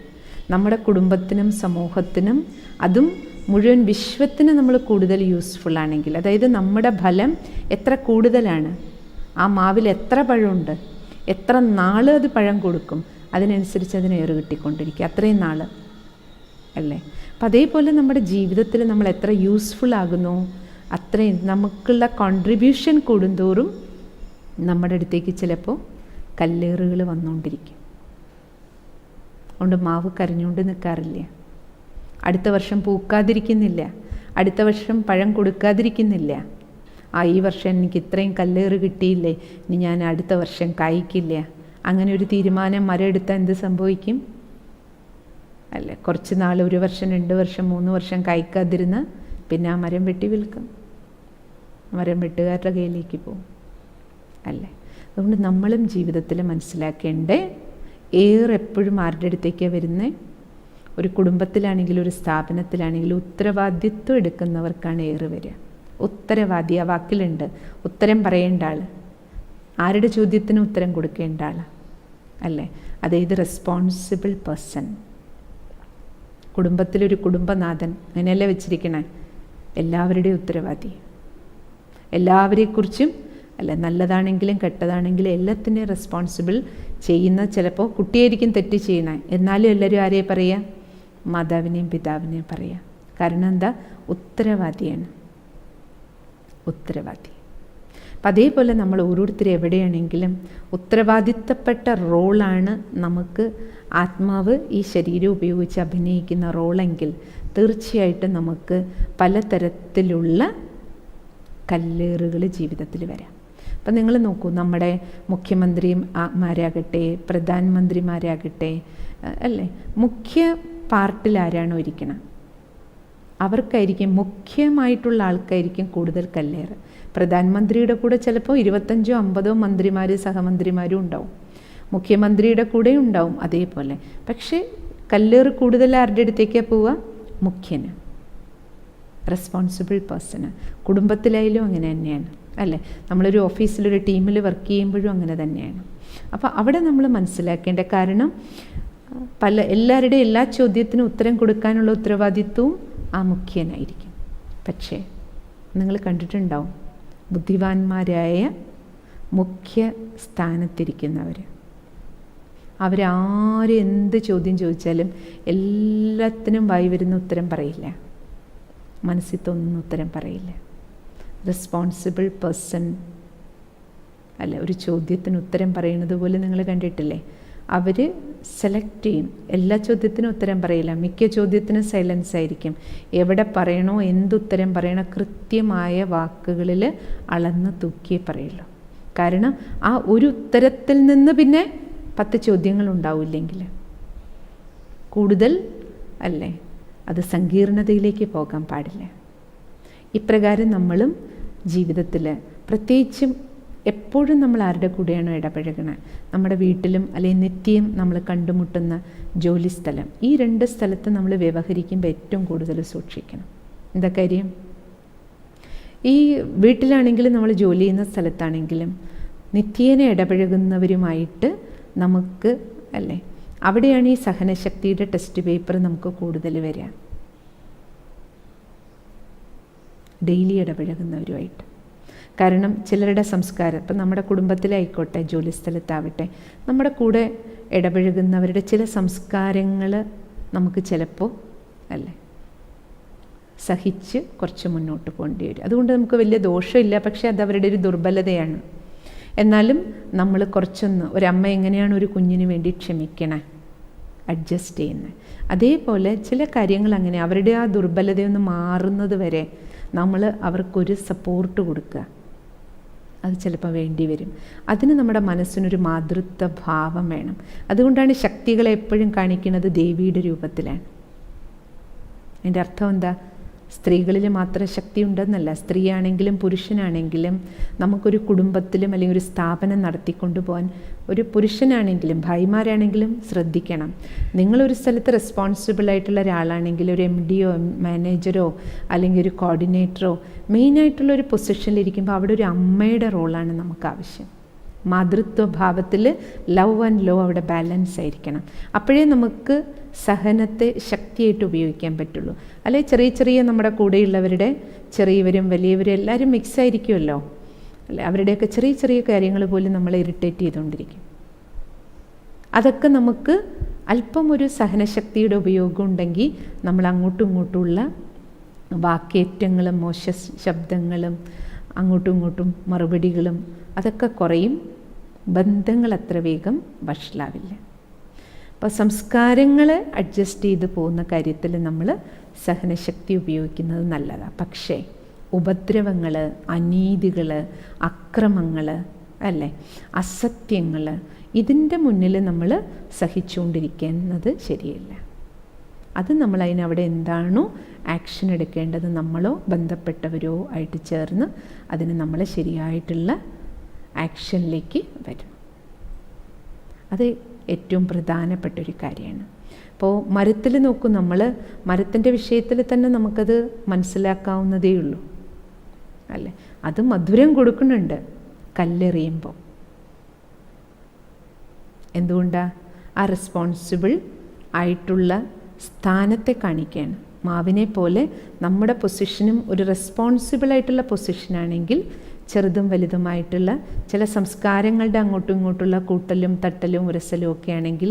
നമ്മുടെ കുടുംബത്തിനും സമൂഹത്തിനും അതും മുഴുവൻ വിശ്വത്തിന് നമ്മൾ കൂടുതൽ യൂസ്ഫുൾ ആണെങ്കിൽ, അതായത് നമ്മുടെ ഫലം എത്ര കൂടുതലാണ്, ആ മാവിൽ എത്ര പഴമുണ്ട്, എത്ര നാൾ അത് പഴം കൊടുക്കും, അതിനനുസരിച്ച് അതിന് ഏറ് കിട്ടിക്കൊണ്ടിരിക്കുക, അത്രയും നാൾ അല്ലേ. അപ്പം അതേപോലെ നമ്മുടെ ജീവിതത്തിൽ നമ്മൾ എത്ര യൂസ്ഫുൾ ആകുന്നു, അത്രയും നമുക്കുള്ള കോൺട്രിബ്യൂഷൻ കൂടുന്തോറും നമ്മുടെ അടുത്തേക്ക് ചിലപ്പോൾ കല്ലേറുകൾ വന്നുകൊണ്ടിരിക്കും. അതുകൊണ്ട് മാവ് കരഞ്ഞുകൊണ്ട് നിൽക്കാറില്ല. അടുത്ത വർഷം പൂക്കാതിരിക്കുന്നില്ല, അടുത്ത വർഷം പഴം കൊടുക്കാതിരിക്കുന്നില്ല. ഈ വർഷം എനിക്ക് ഇത്രയും കല്ലേറ് കിട്ടിയില്ലേ, ഇനി ഞാൻ അടുത്ത വർഷം കായ്ക്കില്ല. അങ്ങനെ ഒരു തീരുമാനം മരം എടുത്താൽ എന്ത് സംഭവിക്കും അല്ലേ. കുറച്ച് നാൾ, 1 വർഷം 2 വർഷം 3 വർഷം കായ്ക്കാതിരുന്ന് പിന്നെ ആ മരം വെട്ടി വിൽക്കും, മരം വെട്ടുകാരുടെ കയ്യിലേക്ക് പോകും അല്ലേ. അതുകൊണ്ട് നമ്മളും ജീവിതത്തിൽ മനസ്സിലാക്കേണ്ടേ, എപ്പോഴും ആരുടെ അടുത്തേക്കാണ് വരുന്നത്? ഒരു കുടുംബത്തിലാണെങ്കിലും ഒരു സ്ഥാപനത്തിലാണെങ്കിലും ഉത്തരവാദിത്വം എടുക്കുന്നവർക്കാണ് ഏറ് വരിക. ഉത്തരവാദി, ആ വാക്കിലുണ്ട്, ഉത്തരം പറയേണ്ട ആൾ, ആരുടെ ചോദ്യത്തിന് ഉത്തരം കൊടുക്കേണ്ട ആൾ അല്ലേ. അതായത് റെസ്പോൺസിബിൾ പേഴ്സൺ. കുടുംബത്തിലൊരു കുടുംബനാഥൻ, അങ്ങനെയല്ലേ വെച്ചിരിക്കണേ, എല്ലാവരുടെയും ഉത്തരവാദി, എല്ലാവരെക്കുറിച്ചും അല്ല, നല്ലതാണെങ്കിലും കെട്ടതാണെങ്കിലും എല്ലാത്തിൻ്റെയും റെസ്പോൺസിബിൾ ചെയ്യുന്ന. ചിലപ്പോൾ കുട്ടിയായിരിക്കും തെറ്റ് ചെയ്യണേ, എന്നാലും എല്ലാവരും ആരെയും പറയുക? മാതാവിനെയും പിതാവിനെയും പറയുക. കാരണം എന്താ? ഉത്തരവാദിയാണ്, ഉത്തരവാദി. അപ്പം അതേപോലെ നമ്മൾ ഓരോരുത്തരും എവിടെയാണെങ്കിലും ഉത്തരവാദിത്തപ്പെട്ട റോളാണ് നമുക്ക് ആത്മാവ് ഈ ശരീരം ഉപയോഗിച്ച് അഭിനയിക്കുന്ന റോളെങ്കിൽ തീർച്ചയായിട്ടും നമുക്ക് പലതരത്തിലുള്ള കല്ലേറുകൾ ജീവിതത്തിൽ വരാം. അപ്പം നിങ്ങൾ നോക്കൂ, നമ്മുടെ മുഖ്യമന്ത്രിമാരാകട്ടെ, പ്രധാനമന്ത്രിമാരാകട്ടെ അല്ലേ, മുഖ്യ പാർട്ടിൽ ആരാണോ ഇരിക്കണം അവർക്കായിരിക്കും, മുഖ്യമായിട്ടുള്ള ആൾക്കായിരിക്കും കൂടുതൽ കല്ലേറ്. പ്രധാനമന്ത്രിയുടെ കൂടെ ചിലപ്പോൾ 25 50 മന്ത്രിമാരും സഹമന്ത്രിമാരും ഉണ്ടാവും, മുഖ്യമന്ത്രിയുടെ കൂടെ ഉണ്ടാവും അതേപോലെ. പക്ഷേ കല്ലേറ് കൂടുതൽ ആരുടെ അടുത്തേക്കാണ് പോവുക? മുഖ്യന്, റെസ്പോൺസിബിൾ പേഴ്സണ്. കുടുംബത്തിലായാലും അങ്ങനെ തന്നെയാണ് അല്ലേ. നമ്മളൊരു ഓഫീസിലൊരു ടീമിൽ വർക്ക് ചെയ്യുമ്പോഴും അങ്ങനെ തന്നെയാണ്. അപ്പോൾ അവിടെ നമ്മൾ മനസ്സിലാക്കേണ്ട, കാരണം എല്ലാവരുടെയും എല്ലാ ചോദ്യത്തിനും ഉത്തരം കൊടുക്കാനുള്ള ഉത്തരവാദിത്വവും ആ മുഖ്യനായിരിക്കും. പക്ഷേ നിങ്ങൾ കണ്ടിട്ടുണ്ടാവും, ബുദ്ധിമാന്മാരായ മുഖ്യ സ്ഥാനത്തിരിക്കുന്നവർ, അവരാരും എന്ത് ചോദ്യം ചോദിച്ചാലും എല്ലാത്തിനും വായി വരുന്ന ഉത്തരം പറയില്ല, മനസ്സിൽ തോന്നുന്ന ഉത്തരം പറയില്ല. റെസ്പോൺസിബിൾ പേഴ്സൺ അല്ല, ഒരു ചോദ്യത്തിന് ഉത്തരം പറയുന്നത് പോലെ നിങ്ങൾ കണ്ടിട്ടില്ലേ? അവർ സെലക്ട് ചെയ്യും, എല്ലാ ചോദ്യത്തിനും ഉത്തരം പറയില്ല, മിക്ക ചോദ്യത്തിനും സൈലൻസ് ആയിരിക്കും. എവിടെ പറയണോ, എന്തുത്തരം പറയണോ, കൃത്യമായ വാക്കുകളിൽ അളന്ന് തൂക്കിയേ പറയുള്ളൂ. കാരണം ആ ഒരു ഉത്തരത്തിൽ നിന്ന് പിന്നെ 10 ചോദ്യങ്ങൾ ഉണ്ടാവില്ലെങ്കിൽ കൂടുതൽ അല്ലേ, അത് സങ്കീർണതയിലേക്ക് പോകാൻ പാടില്ല. ഇപ്രകാരം നമ്മളും ജീവിതത്തിൽ പ്രത്യേകിച്ചും എപ്പോഴും നമ്മൾ ആരുടെ കൂടെയാണോ ഇടപഴകണത്, നമ്മുടെ വീട്ടിലും അല്ലെങ്കിൽ നിത്യം നമ്മൾ കണ്ടുമുട്ടുന്ന ജോലി സ്ഥലം, ഈ 2 സ്ഥലത്ത് നമ്മൾ വ്യവഹരിക്കുമ്പോൾ ഏറ്റവും കൂടുതൽ സൂക്ഷിക്കണം. എന്താ കാര്യം? ഈ വീട്ടിലാണെങ്കിലും നമ്മൾ ജോലി ചെയ്യുന്ന സ്ഥലത്താണെങ്കിലും നിത്യേന ഇടപഴകുന്നവരുമായിട്ട് നമുക്ക് അല്ലേ, അവിടെയാണ് ഈ സഹനശക്തിയുടെ ടെസ്റ്റ് പേപ്പർ നമുക്ക് കൂടുതൽ വരിക. ഡെയിലി ഇടപഴകുന്നവരുമായിട്ട്. കാരണം ചിലരുടെ സംസ്കാരം, ഇപ്പം നമ്മുടെ കുടുംബത്തിലായിക്കോട്ടെ ജോലി സ്ഥലത്താവട്ടെ, നമ്മുടെ കൂടെ ഇടപഴകുന്നവരുടെ ചില സംസ്കാരങ്ങൾ നമുക്ക് ചിലപ്പോൾ അല്ലേ സഹിച്ച് കുറച്ച് മുന്നോട്ട് പോകേണ്ടി വരും. അതുകൊണ്ട് നമുക്ക് വലിയ ദോഷമില്ല, പക്ഷേ അത് അവരുടെ ഒരു ദുർബലതയാണ്. എന്നാലും നമ്മൾ കുറച്ചൊന്ന്, ഒരമ്മ എങ്ങനെയാണ് ഒരു കുഞ്ഞിന് വേണ്ടി ക്ഷമിക്കണേ, അഡ്ജസ്റ്റ് ചെയ്യുന്നത്, അതേപോലെ ചില കാര്യങ്ങൾ അങ്ങനെ അവരുടെ ആ ദുർബലതയൊന്ന് മാറുന്നത് വരെ നമ്മൾ അവർക്കൊരു സപ്പോർട്ട് കൊടുക്കുക. അത് ചിലപ്പോൾ വേണ്ടി വരും. അതിന് നമ്മുടെ മനസ്സിനൊരു മാതൃത്വ ഭാവം വേണം. അതുകൊണ്ടാണ് ശക്തികളെ എപ്പോഴും കാണിക്കുന്നത് ദേവിയുടെ രൂപത്തിലാണ്. അതിൻ്റെ അർത്ഥം എന്താ? സ്ത്രീകളിൽ മാത്രം ശക്തി ഉണ്ടെന്നല്ല, സ്ത്രീയാണെങ്കിലും പുരുഷനാണെങ്കിലും നമുക്കൊരു കുടുംബത്തിലും അല്ലെങ്കിൽ ഒരു സ്ഥാപനം നടത്തിക്കൊണ്ടു പോകാൻ ഒരു പുരുഷനാണെങ്കിലും ഭായിമാരാണെങ്കിലും ശ്രദ്ധിക്കണം. നിങ്ങളൊരു സ്ഥലത്ത് റെസ്പോൺസിബിളായിട്ടുള്ള ഒരാളാണെങ്കിൽ ഒരു MDയോ മാനേജറോ അല്ലെങ്കിൽ ഒരു കോർഡിനേറ്ററോ മെയിനായിട്ടുള്ളൊരു പൊസിഷനിലിരിക്കുമ്പോൾ അവിടെ ഒരു അമ്മയുടെ റോളാണ് നമുക്ക് ആവശ്യം. മാതൃത്വഭാവത്തിൽ ലവ് ആൻഡ് ലോ അവിടെ ബാലൻസ് ആയിരിക്കണം. അപ്പോഴേ നമുക്ക് സഹനത്തെ ശക്തിയായിട്ട് ഉപയോഗിക്കാൻ പറ്റുള്ളൂ. അല്ലെങ്കിൽ ചെറിയ ചെറിയ നമ്മുടെ കൂടെയുള്ളവരുടെ ചെറിയവരും വലിയവരും എല്ലാവരും മിക്സ് ആയിരിക്കുമല്ലോ, അല്ലെ? അവരുടെയൊക്കെ ചെറിയ ചെറിയ കാര്യങ്ങൾ പോലും നമ്മളെ ഇറിറ്റേറ്റ് ചെയ്തുകൊണ്ടിരിക്കും. അതൊക്കെ നമുക്ക് അല്പം ഒരു സഹനശക്തിയുടെ ഉപയോഗം ഉണ്ടെങ്കിൽ നമ്മൾ അങ്ങോട്ടും ഇങ്ങോട്ടുമുള്ള വാക്കേറ്റങ്ങളും മോശ ശബ്ദങ്ങളും അങ്ങോട്ടും ഇങ്ങോട്ടും മറുപടികളും അതൊക്കെ കുറയും. ബന്ധങ്ങൾ അത്ര വേഗം വഷളാവില്ല. അപ്പോൾ സംസ്കാരങ്ങൾ അഡ്ജസ്റ്റ് ചെയ്ത് പോകുന്ന കാര്യത്തിൽ നമ്മൾ സഹനശക്തി ഉപയോഗിക്കുന്നത് നല്ലതാണ്. പക്ഷേ ഉപദ്രവങ്ങൾ, അനീതികൾ, അക്രമങ്ങൾ, അല്ലേ, അസത്യങ്ങൾ, ഇതിൻ്റെ മുന്നിൽ നമ്മൾ സഹിച്ചുകൊണ്ടിരിക്കുന്നത് ശരിയല്ല. അത് നമ്മൾ അതിനവിടെ എന്താണോ ആക്ഷൻ എടുക്കേണ്ടത് നമ്മളോ ബന്ധപ്പെട്ടവരോ ആയിട്ട് ചേർന്ന് അതിന് നമ്മൾ ശരിയായിട്ടുള്ള ആക്ഷനിലേക്ക് വരും. അത് ഏറ്റവും പ്രധാനപ്പെട്ടൊരു കാര്യമാണ്. അപ്പോൾ മരത്തിൽ നോക്കും, നമ്മൾ മരത്തിൻ്റെ വിഷയത്തിൽ തന്നെ നമുക്കത് മനസ്സിലാക്കാവുന്നതേ ഉള്ളൂ, അല്ലേ? അത് മധുരം കൊടുക്കുന്നുണ്ട് കല്ലെറിയുമ്പോൾ. എന്തുകൊണ്ടാണ്? ആ റെസ്പോൺസിബിൾ ആയിട്ടുള്ള സ്ഥാനത്തെ കാണിക്കുകയാണ്. മാവിനെ പോലെ നമ്മുടെ പൊസിഷനും ഒരു റെസ്പോൺസിബിളായിട്ടുള്ള പൊസിഷനാണെങ്കിൽ ചെറുതും വലുതുമായിട്ടുള്ള ചില സംസ്കാരങ്ങളുടെ അങ്ങോട്ടും ഇങ്ങോട്ടുള്ള കൂട്ടലും തട്ടലും ഉരസലും ഒക്കെ ആണെങ്കിൽ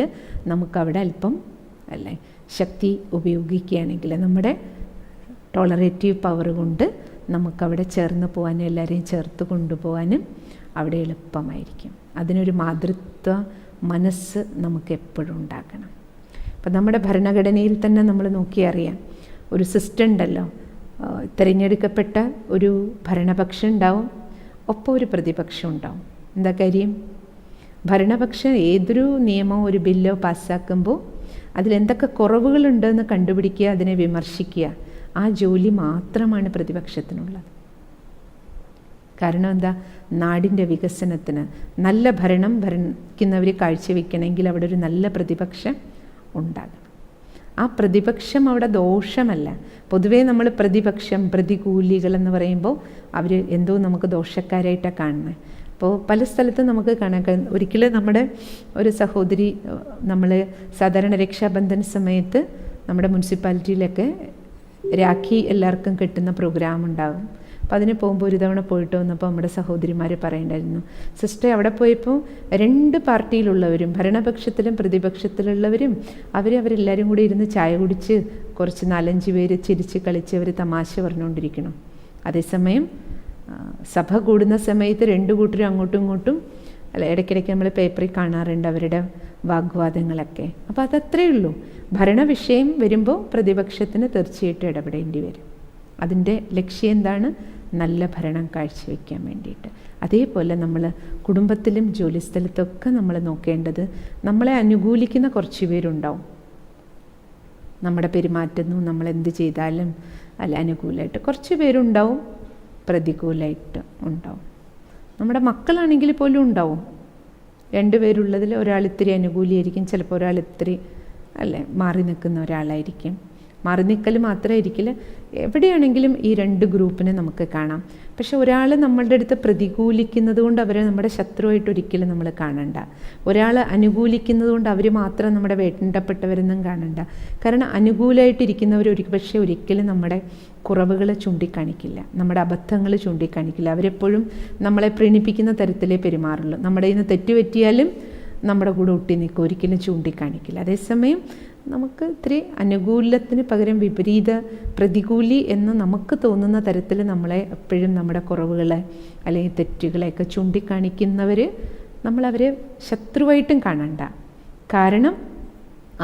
നമുക്കവിടെ അല്പം, അല്ലേ, ശക്തി ഉപയോഗിക്കുകയാണെങ്കിൽ നമ്മുടെ ടോളറേറ്റീവ് പവർ കൊണ്ട് നമുക്കവിടെ ചേർന്ന് പോകാനും എല്ലാവരെയും ചേർത്ത് കൊണ്ടുപോകാനും അവിടെ എളുപ്പമായിരിക്കും. അതിനൊരു മാതൃത്വ മനസ്സ് നമുക്ക് എപ്പോഴും ഉണ്ടാക്കണം. അപ്പം നമ്മുടെ ഭരണഘടനയിൽ തന്നെ നമ്മൾ നോക്കിയറിയാം, ഒരു സിസ്റ്റം ഉണ്ടല്ലോ, തിരഞ്ഞെടുക്കപ്പെട്ട ഒരു ഭരണപക്ഷം ഉണ്ടാവും, ഒപ്പം ഒരു പ്രതിപക്ഷം ഉണ്ടാവും. എന്താ കാര്യം? ഭരണപക്ഷം ഏതൊരു നിയമമോ ഒരു ബില്ലോ പാസ്സാക്കുമ്പോൾ അതിലെന്തൊക്കെ കുറവുകളുണ്ടെന്ന് കണ്ടുപിടിക്കുക, അതിനെ വിമർശിക്കുക, ആ ജോലി മാത്രമാണ് പ്രതിപക്ഷത്തിനുള്ളത്. കാരണം എന്താ? നാടിൻ്റെ വികസനത്തിന് നല്ല ഭരണം ഭരിക്കുന്നവർ കാഴ്ചവെക്കണമെങ്കിൽ അവിടെ ഒരു നല്ല പ്രതിപക്ഷം ഉണ്ടാകണം. ആ പ്രതിപക്ഷം അവിടെ ദോഷമല്ല. പൊതുവേ നമ്മൾ പ്രതിപക്ഷം, പ്രതികൂലികളെന്ന് പറയുമ്പോൾ അവർ എന്തോ നമുക്ക് ദോഷക്കാരായിട്ടാണ് കാണുന്നത്. അപ്പോൾ പല സ്ഥലത്തും നമുക്ക് കാണാൻ, ഒരിക്കലും നമ്മുടെ ഒരു സഹോദരി, നമ്മൾ സാധാരണ രക്ഷാബന്ധൻ സമയത്ത് നമ്മുടെ മുനിസിപ്പാലിറ്റിയിലൊക്കെ രാഖി എല്ലാവർക്കും കിട്ടുന്ന പ്രോഗ്രാം ഉണ്ടാകും. അപ്പോൾ അതിന് പോകുമ്പോൾ ഒരു തവണ പോയിട്ട് വന്നപ്പോൾ നമ്മുടെ സഹോദരിമാർ പറയണ്ടായിരുന്നു, സിസ്റ്റർ അവിടെ പോയപ്പോൾ 2 പാർട്ടിയിലുള്ളവരും ഭരണപക്ഷത്തിലും പ്രതിപക്ഷത്തിലുള്ളവരും അവരെല്ലാവരും കൂടി ഇരുന്ന് ചായ കുടിച്ച് കുറച്ച് 4-5 പേര് ചിരിച്ച് കളിച്ച് അവർ തമാശ പറഞ്ഞുകൊണ്ടിരിക്കണം. അതേസമയം സഭ കൂടുന്ന സമയത്ത് 2 കൂട്ടരും അങ്ങോട്ടും ഇങ്ങോട്ടും, അല്ല, ഇടയ്ക്കിടയ്ക്ക് നമ്മൾ പേപ്പറിൽ കാണാറുണ്ട് അവരുടെ വാഗ്വാദങ്ങളൊക്കെ. അപ്പോൾ അതത്രയേ ഉള്ളൂ. ഭരണവിഷയം വരുമ്പോൾ പ്രതിപക്ഷത്തിന് തീർച്ചയായിട്ടും ഇടപെടേണ്ടി വരും. അതിൻ്റെ ലക്ഷ്യം എന്താണ്? നല്ല ഭരണം കാഴ്ചവെക്കാൻ വേണ്ടിയിട്ട്. അതേപോലെ നമ്മൾ കുടുംബത്തിലും ജോലിസ്ഥലത്തൊക്കെ നമ്മൾ നോക്കേണ്ടത്, നമ്മളെ അനുകൂലിക്കുന്ന കുറച്ച് പേരുണ്ടാവും. നമ്മുടെ പെരുമാറ്റുന്നു, നമ്മളെന്ത് ചെയ്താലും അല്ല അനുകൂലമായിട്ട് കുറച്ച് പേരുണ്ടാവും, പ്രതികൂലമായിട്ട് ഉണ്ടാവും. നമ്മുടെ മക്കളാണെങ്കിൽ പോലും ഉണ്ടാവും. 2 പേരുള്ളതിൽ ഒരാൾ ഇത്തിരി അനുകൂലിയായിരിക്കും, ചിലപ്പോൾ ഒരാൾ ഇത്തിരി, അല്ലേ, മാറി നിൽക്കുന്ന ഒരാളായിരിക്കും. മാറി നിൽക്കൽ മാത്രമായിരിക്കില്ല, എവിടെയാണെങ്കിലും ഈ 2 ഗ്രൂപ്പിനെ നമുക്ക് കാണാം. പക്ഷെ ഒരാൾ നമ്മളുടെ അടുത്ത് പ്രതികൂലിക്കുന്നത് കൊണ്ട് അവരെ നമ്മുടെ ശത്രുവായിട്ട് ഒരിക്കലും നമ്മൾ കാണണ്ട. ഒരാൾ അനുകൂലിക്കുന്നത് കൊണ്ട് അവർ മാത്രം നമ്മുടെ വേണ്ടപ്പെട്ടവരെന്നും കാണണ്ട. കാരണം അനുകൂലമായിട്ടിരിക്കുന്നവർ പക്ഷേ ഒരിക്കലും നമ്മുടെ കുറവുകൾ ചൂണ്ടിക്കാണിക്കില്ല, നമ്മുടെ അബദ്ധങ്ങൾ ചൂണ്ടിക്കാണിക്കില്ല. അവരെപ്പോഴും നമ്മളെ പ്രീണിപ്പിക്കുന്ന തരത്തിലേ പെരുമാറുള്ളൂ. നമ്മുടെ ഇന്ന് തെറ്റുപറ്റിയാലും നമ്മുടെ കൂടെ ഒട്ടി നിൽക്കും, ഒരിക്കലും ചൂണ്ടിക്കാണിക്കില്ല. അതേസമയം നമുക്ക് ഇത്തിരി അനുകൂലത്തിന് പകരം വിപരീത പ്രതികൂലി എന്ന് നമുക്ക് തോന്നുന്ന തരത്തിൽ നമ്മളെ എപ്പോഴും നമ്മുടെ കുറവുകളെ അല്ലെങ്കിൽ തെറ്റുകളെയൊക്കെ ചൂണ്ടിക്കാണിക്കുന്നവർ നമ്മളവരെ ശത്രുവായിട്ടും കാണണ്ട. കാരണം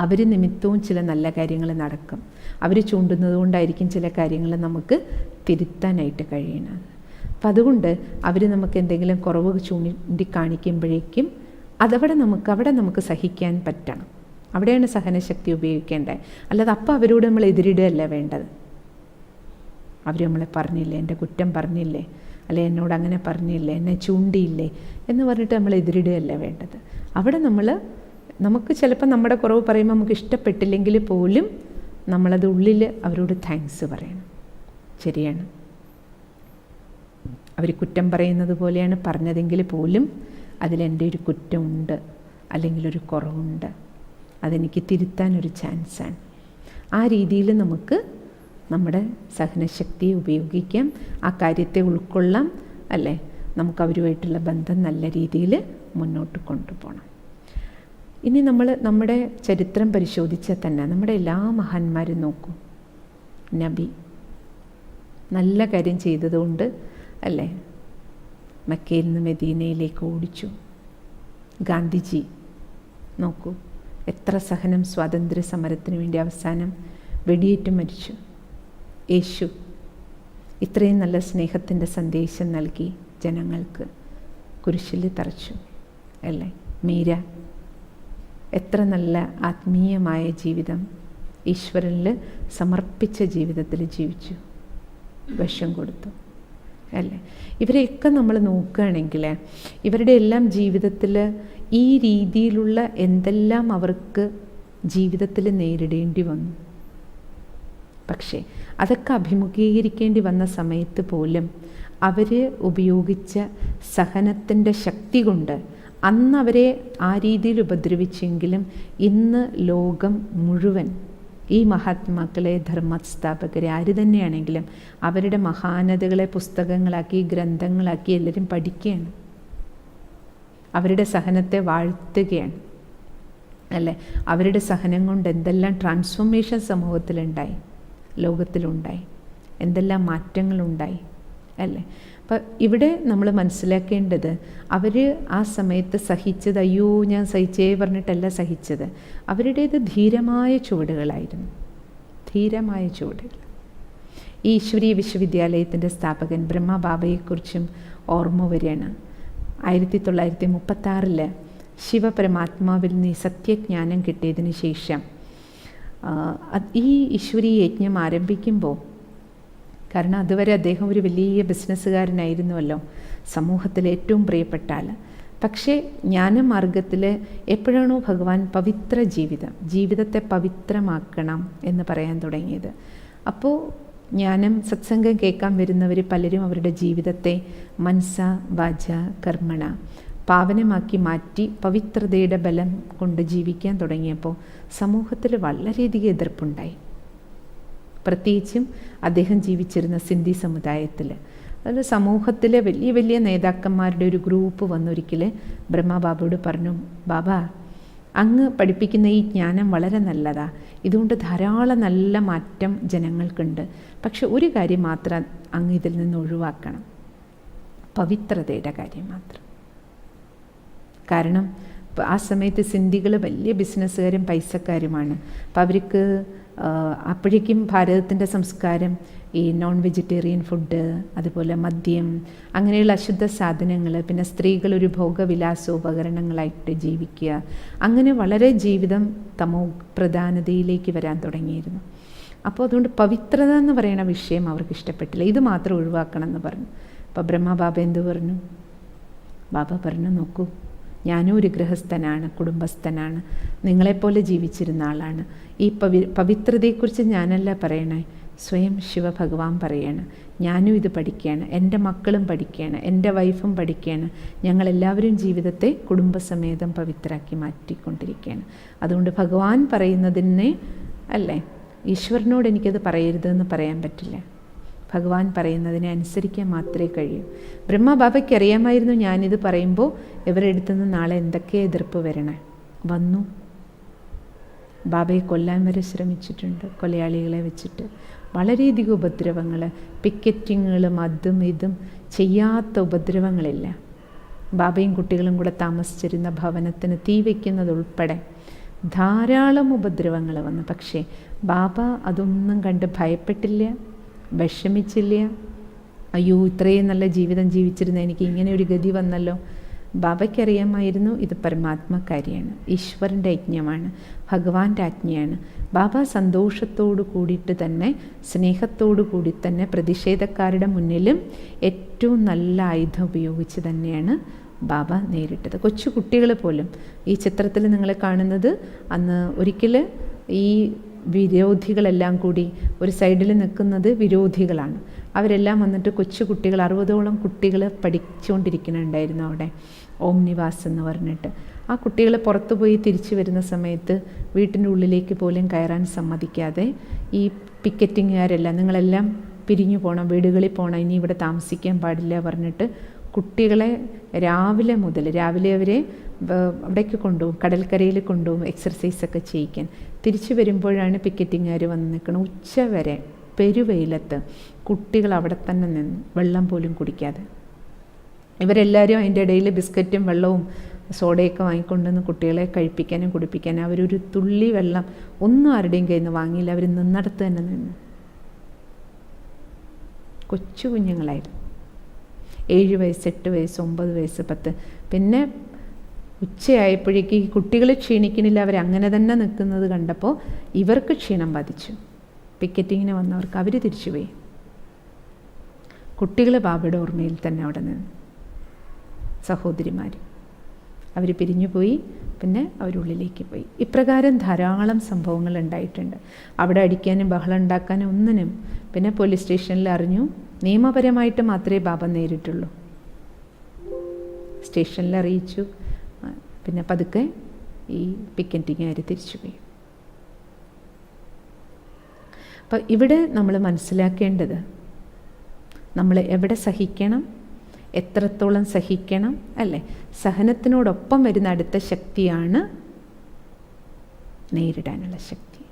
അവർ നിമിത്തവും ചില നല്ല കാര്യങ്ങൾ നടക്കും. അവർ ചൂണ്ടുന്നത് കൊണ്ടായിരിക്കും ചില കാര്യങ്ങൾ നമുക്ക് തിരുത്താനായിട്ട് കഴിയണത്. അപ്പം അതുകൊണ്ട് അവർ നമുക്ക് എന്തെങ്കിലും കുറവ് ചൂണ്ടിക്കാണിക്കുമ്പോഴേക്കും അവിടെ നമുക്ക് സഹിക്കാൻ പറ്റണം. അവിടെയാണ് സഹനശക്തി ഉപയോഗിക്കേണ്ടത്. അല്ലാതെ അപ്പം അവരോട് നമ്മൾ എതിരിടുകയല്ല വേണ്ടത്. അവർ നമ്മളെ പറഞ്ഞില്ലേ, എൻ്റെ കുറ്റം പറഞ്ഞില്ലേ, അല്ലെ എന്നോട് അങ്ങനെ പറഞ്ഞില്ലേ, എന്നെ ചൂണ്ടിയില്ലേ എന്ന് പറഞ്ഞിട്ട് നമ്മൾ എതിരിടുകയല്ല വേണ്ടത്. അവിടെ നമുക്ക് ചിലപ്പോൾ നമ്മുടെ കുറവ് പറയുമ്പോൾ നമുക്ക് ഇഷ്ടപ്പെട്ടില്ലെങ്കിൽ പോലും നമ്മളത് ഉള്ളിൽ അവരോട് താങ്ക്സ് പറയണം. ശരിയാണ്, അവർ കുറ്റം പറയുന്നത് പോലെയാണ് പറഞ്ഞതെങ്കിൽ പോലും അതിലെൻ്റെ ഒരു കുറ്റമുണ്ട് അല്ലെങ്കിൽ ഒരു കുറവുണ്ട്, അതെനിക്ക് തിരുത്താനൊരു ചാൻസാണ്. ആ രീതിയിൽ നമുക്ക് നമ്മുടെ സഹനശക്തിയെ ഉപയോഗിക്കാം, ആ കാര്യത്തെ ഉൾക്കൊള്ളാം, അല്ലേ? നമുക്ക് അവരുമായിട്ടുള്ള ബന്ധം നല്ല രീതിയിൽ മുന്നോട്ട് കൊണ്ടുപോകണം. ഇനി നമ്മുടെ ചരിത്രം പരിശോധിച്ചാൽ തന്നെ നമ്മുടെ എല്ലാ മഹാന്മാരും നോക്കൂ. നബി നല്ല കാര്യം ചെയ്തതുകൊണ്ട് അല്ലേ മക്കയിൽ നിന്ന് മദീനയിലേക്ക് ഓടിച്ചു. ഗാന്ധിജി നോക്കൂ, എത്ര സഹനം സ്വാതന്ത്ര്യ സമരത്തിന് വേണ്ടി അവസാനം വെടിയേറ്റ് മരിച്ചു. യേശു ഇത്രയും നല്ല സ്നേഹത്തിൻ്റെ സന്ദേശം നൽകി ജനങ്ങൾക്ക്, കുരിശിൽ തറച്ചു, അല്ലേ? മീര എത്ര നല്ല ആത്മീയമായ ജീവിതം, ഈശ്വരനിൽ സമർപ്പിച്ച ജീവിതത്തിൽ ജീവിച്ചു, വിഷം കൊടുത്തു, അല്ലേ? ഇവരെയൊക്കെ നമ്മൾ നോക്കുകയാണെങ്കിൽ ഇവരുടെ എല്ലാം ജീവിതത്തിൽ ഈ രീതിയിലുള്ള എന്തെല്ലാം അവർക്ക് ജീവിതത്തിൽ നേരിടേണ്ടി വന്നു. പക്ഷേ അതൊക്കെ അഭിമുഖീകരിക്കേണ്ടി വന്ന സമയത്ത് പോലും അവർ ഉപയോഗിച്ച സഹനത്തിൻ്റെ ശക്തി കൊണ്ട് അന്ന് അവരെ ആ രീതിയിൽ ഉപദ്രവിച്ചെങ്കിലും ഇന്ന് ലോകം മുഴുവൻ ഈ മഹാത്മാക്കളെ, ധർമ്മസ്ഥാപകരെ, ആര് തന്നെയാണെങ്കിലും അവരുടെ മഹാനതകളെ പുസ്തകങ്ങളാക്കി ഗ്രന്ഥങ്ങളാക്കി എല്ലാവരും പഠിക്കുകയാണ്, അവരുടെ സഹനത്തെ വാഴ്ത്തുകയാണ്, അല്ലേ? അവരുടെ സഹനം കൊണ്ട് എന്തെല്ലാം ട്രാൻസ്ഫോർമേഷൻ സമൂഹത്തിലുണ്ടായി, ലോകത്തിലുണ്ടായി, എന്തെല്ലാം മാറ്റങ്ങളുണ്ടായി, അല്ലേ? അപ്പം ഇവിടെ നമ്മൾ മനസ്സിലാക്കേണ്ടത് അവർ ആ സമയത്ത് സഹിച്ചത് അയ്യോ ഞാൻ സഹിച്ചേ പറഞ്ഞിട്ടല്ല സഹിച്ചത്, അവരുടേത് ധീരമായ ചുവടുകളായിരുന്നു, ധീരമായ ചുവടുകൾ. ഈ ഈശ്വരീയ വിശ്വവിദ്യാലയത്തിൻ്റെ സ്ഥാപകൻ ബ്രഹ്മബാബയെക്കുറിച്ചും ഓർമ്മ വരികയാണ്. 1936 ശിവപരമാത്മാവിൽ നിന്ന് സത്യജ്ഞാനം കിട്ടിയതിന് ശേഷം ഈ ഈശ്വരീയ യജ്ഞം ആരംഭിക്കുമ്പോൾ, കാരണം അതുവരെ അദ്ദേഹം ഒരു വലിയ ബിസിനസ്സുകാരനായിരുന്നുവല്ലോ, സമൂഹത്തിലെ ഏറ്റവും പ്രിയപ്പെട്ട ആൾ. പക്ഷേ ജ്ഞാനമാർഗത്തിൽ എപ്പോഴാണോ ഭഗവാൻ പവിത്ര ജീവിതത്തെ പവിത്രമാക്കണം എന്ന് പറയാൻ തുടങ്ങിയത്, അപ്പോൾ ജ്ഞാനം സത്സംഗം കേൾക്കാൻ വരുന്നവർ പലരും അവരുടെ ജീവിതത്തെ മനസ്സ വാച കർമ്മണ പാവനമാക്കി മാറ്റി പവിത്രതയുടെ ബലം കൊണ്ട് ജീവിക്കാൻ തുടങ്ങിയപ്പോൾ സമൂഹത്തിൽ വളരെയധികം എതിർപ്പുണ്ടായി. പ്രത്യേകിച്ചും അദ്ദേഹം ജീവിച്ചിരുന്ന സിന്ധി സമുദായത്തിൽ. അതായത് സമൂഹത്തിലെ വലിയ വലിയ നേതാക്കന്മാരുടെ ഒരു ഗ്രൂപ്പ് വന്നൊരിക്കൽ ബ്രഹ്മബാബയോട് പറഞ്ഞു, ബാബാ അങ്ങ് പഠിപ്പിക്കുന്ന ഈ ജ്ഞാനം വളരെ നല്ലതാണ്, ഇതുകൊണ്ട് ധാരാളം നല്ല മാറ്റം ജനങ്ങൾക്കുണ്ട്, പക്ഷെ ഒരു കാര്യം മാത്രം അങ്ങ് ഇതിൽ നിന്ന് ഒഴിവാക്കണം, പവിത്രതയുടെ കാര്യം മാത്രം. കാരണം ആ സമയത്ത് സിന്ധികൾ വലിയ ബിസിനസ്സുകാരും പൈസക്കാരുമാണ്. അപ്പം അവർക്ക് അപ്പോഴേക്കും ഭാരതത്തിൻ്റെ സംസ്കാരം ഈ നോൺ വെജിറ്റേറിയൻ ഫുഡ്, അതുപോലെ മദ്യം, അങ്ങനെയുള്ള അശുദ്ധ സാധനങ്ങൾ, പിന്നെ സ്ത്രീകളൊരു ഭോഗവിലാസോപകരണങ്ങളായിട്ട് ജീവിക്കുക, അങ്ങനെ വളരെ ജീവിതം തമോ പ്രധാനതയിലേക്ക് വരാൻ തുടങ്ങിയിരുന്നു. അപ്പോൾ അതുകൊണ്ട് പവിത്രത എന്ന് പറയുന്ന വിഷയം അവർക്ക് ഇഷ്ടപ്പെട്ടില്ല, ഇത് മാത്രം ഒഴിവാക്കണം എന്ന് പറഞ്ഞു. അപ്പോൾ ബ്രഹ്മബാബ എന്തു പറഞ്ഞു? ബാബ പറഞ്ഞു, നോക്കൂ, ഞാനും ഒരു ഗൃഹസ്ഥനാണ്, കുടുംബസ്ഥനാണ്, നിങ്ങളെപ്പോലെ ജീവിച്ചിരുന്ന ആളാണ്. ഈ പവിത്രതയെക്കുറിച്ച് ഞാനല്ല പറയണേ, സ്വയം ശിവഭഗവാൻ പറയാണ്. ഞാനും ഇത് പഠിക്കുകയാണ്, എൻ്റെ മക്കളും പഠിക്കുകയാണ്, എൻ്റെ വൈഫും പഠിക്കുകയാണ്, ഞങ്ങളെല്ലാവരും ജീവിതത്തെ കുടുംബസമേതം പവിത്രാക്കി മാറ്റിക്കൊണ്ടിരിക്കുകയാണ്. അതുകൊണ്ട് ഭഗവാൻ പറയുന്നതിനെ അല്ലേ, ഈശ്വരനോട് എനിക്കത് പറയരുതെന്ന് പറയാൻ പറ്റില്ല, ഭഗവാൻ പറയുന്നതിനെ അനുസരിക്കാൻ മാത്രമേ കഴിയൂ. ബ്രഹ്മബാബയ്ക്ക് അറിയാമായിരുന്നു ഞാനിത് പറയുമ്പോൾ ഇവരുടെ അടുത്ത് നിന്ന് നാളെ എന്തൊക്കെ എതിർപ്പ് വരണേ, വന്നു. ബാബയെ കൊല്ലാൻ വരെ ശ്രമിച്ചിട്ടുണ്ട്, കൊലയാളികളെ വെച്ചിട്ട്. വളരെയധികം ഉപദ്രവങ്ങൾ, പിക്കറ്റിങ്ങുകളും അതും ഇതും, ചെയ്യാത്ത ഉപദ്രവങ്ങളില്ല. ബാബയും കുട്ടികളും കൂടെ താമസിച്ചിരുന്ന ഭവനത്തിന് തീ വയ്ക്കുന്നതുൾപ്പെടെ ധാരാളം ഉപദ്രവങ്ങൾ വന്നു. പക്ഷേ ബാബ അതൊന്നും കണ്ട് ഭയപ്പെട്ടില്ല, വിഷമിച്ചില്ല. അയ്യോ, ഇത്രയും നല്ല ജീവിതം ജീവിച്ചിരുന്ന എനിക്ക് ഇങ്ങനെ ഒരു ഗതി വന്നല്ലോ. ബാബയ്ക്കറിയാമായിരുന്നു ഇത് പരമാത്മകാര്യാണ്, ഈശ്വരൻ്റെ യജ്ഞമാണ്, ഭഗവാന്റെ ആജ്ഞയാണ്. ബാബ സന്തോഷത്തോടു കൂടിയിട്ട് തന്നെ, സ്നേഹത്തോടു കൂടി തന്നെ പ്രതിഷേധക്കാരുടെ മുന്നിലും ഏറ്റവും നല്ല ആയുധം ഉപയോഗിച്ച് തന്നെയാണ് ബാബ നേരിട്ടത്. കൊച്ചു കുട്ടികൾ പോലും ഈ ചിത്രത്തിൽ നിങ്ങൾ കാണുന്നത്, അന്ന് ഒരിക്കൽ ഈ വിരോധികളെല്ലാം കൂടി ഒരു സൈഡിൽ നിൽക്കുന്നത് വിരോധികളാണ്. അവരെല്ലാം വന്നിട്ട് കൊച്ചു കുട്ടികൾ 60ഓളം കുട്ടികൾ പഠിച്ചുകൊണ്ടിരിക്കുന്നുണ്ടായിരുന്നു അവിടെ, ഓം നിവാസ് എന്ന് പറഞ്ഞിട്ട്. ആ കുട്ടികൾ പുറത്തു പോയി തിരിച്ചു വരുന്ന സമയത്ത് വീട്ടിൻ്റെ ഉള്ളിലേക്ക് പോലും കയറാൻ സമ്മതിക്കാതെ ഈ പിക്കറ്റിങ്ങുകാരെല്ലാം, നിങ്ങളെല്ലാം പിരിഞ്ഞു പോകണം, വീടുകളിൽ പോകണം, ഇനി ഇവിടെ താമസിക്കാൻ പാടില്ല പറഞ്ഞിട്ട് കുട്ടികളെ രാവിലെ അവരെ അവിടേക്ക് കൊണ്ടുപോകും, കടൽക്കരയിൽ കൊണ്ടുപോകും എക്സർസൈസൊക്കെ ചെയ്യിക്കാൻ. തിരിച്ചു വരുമ്പോഴാണ് പിക്കറ്റിങ്ങുകാർ വന്ന് നിൽക്കണം. ഉച്ച വരെ പെരുവെയിലത്ത് കുട്ടികൾ അവിടെ തന്നെ നിന്നു, വെള്ളം പോലും കുടിക്കാതെ. ഇവരെല്ലാവരും അതിൻ്റെ ഇടയിൽ ബിസ്ക്കറ്റും വെള്ളവും സോഡയൊക്കെ വാങ്ങിക്കൊണ്ടുവന്ന് കുട്ടികളെ കഴിപ്പിക്കാനും കുടിപ്പിക്കാനും. അവരൊരു തുള്ളി വെള്ളം ഒന്നും ആരുടെയും കയ്യിൽ നിന്ന് വാങ്ങിയില്ല. അവർ നിന്നിടത്ത് തന്നെ നിന്നു. കൊച്ചു കുഞ്ഞുങ്ങളായിരുന്നു, 7 വയസ്സ്, 8 വയസ്സ്, 9 വയസ്സ്, 10. പിന്നെ ഉച്ചയായപ്പോഴേക്ക് ഈ കുട്ടികൾ ക്ഷീണിക്കണില്ല, അവരങ്ങനെ തന്നെ നിൽക്കുന്നത് കണ്ടപ്പോൾ ഇവർക്ക് ക്ഷീണം ബാധിച്ചു. പിക്കറ്റിങ്ങിന് വന്നവർക്ക് അവർ തിരിച്ചുപോയി. കുട്ടികൾ ബാബയുടെ ഓർമ്മയിൽ തന്നെ അവിടെ നിന്ന്, സഹോദരിമാർ അവർ പിരിഞ്ഞുപോയി. പിന്നെ അവരുള്ളിലേക്ക് പോയി. ഇപ്രകാരം ധാരാളം സംഭവങ്ങൾ ഉണ്ടായിട്ടുണ്ട്. അവിടെ അടിക്കാനും ബഹളം ഉണ്ടാക്കാനും ഒന്നിനും. പിന്നെ പോലീസ് സ്റ്റേഷനിൽ അറിഞ്ഞു, നിയമപരമായിട്ട് മാത്രമേ ബാബ നേരിട്ടുള്ളൂ. സ്റ്റേഷനിൽ അറിയിച്ചു. പിന്നെ പതുക്കെ ഈ പിക്കറ്റിങ്ങുകാർ തിരിച്ചുപോയി. അപ്പം ഇവിടെ നമ്മൾ മനസ്സിലാക്കേണ്ടത്, നമ്മൾ എവിടെ സഹിക്കണം, എത്രത്തോളം സഹിക്കണം, അല്ലേ? സഹനത്തിനോടൊപ്പം വരുന്ന അടുത്ത ശക്തിയാണ് നേരിടാനുള്ള ശക്തി.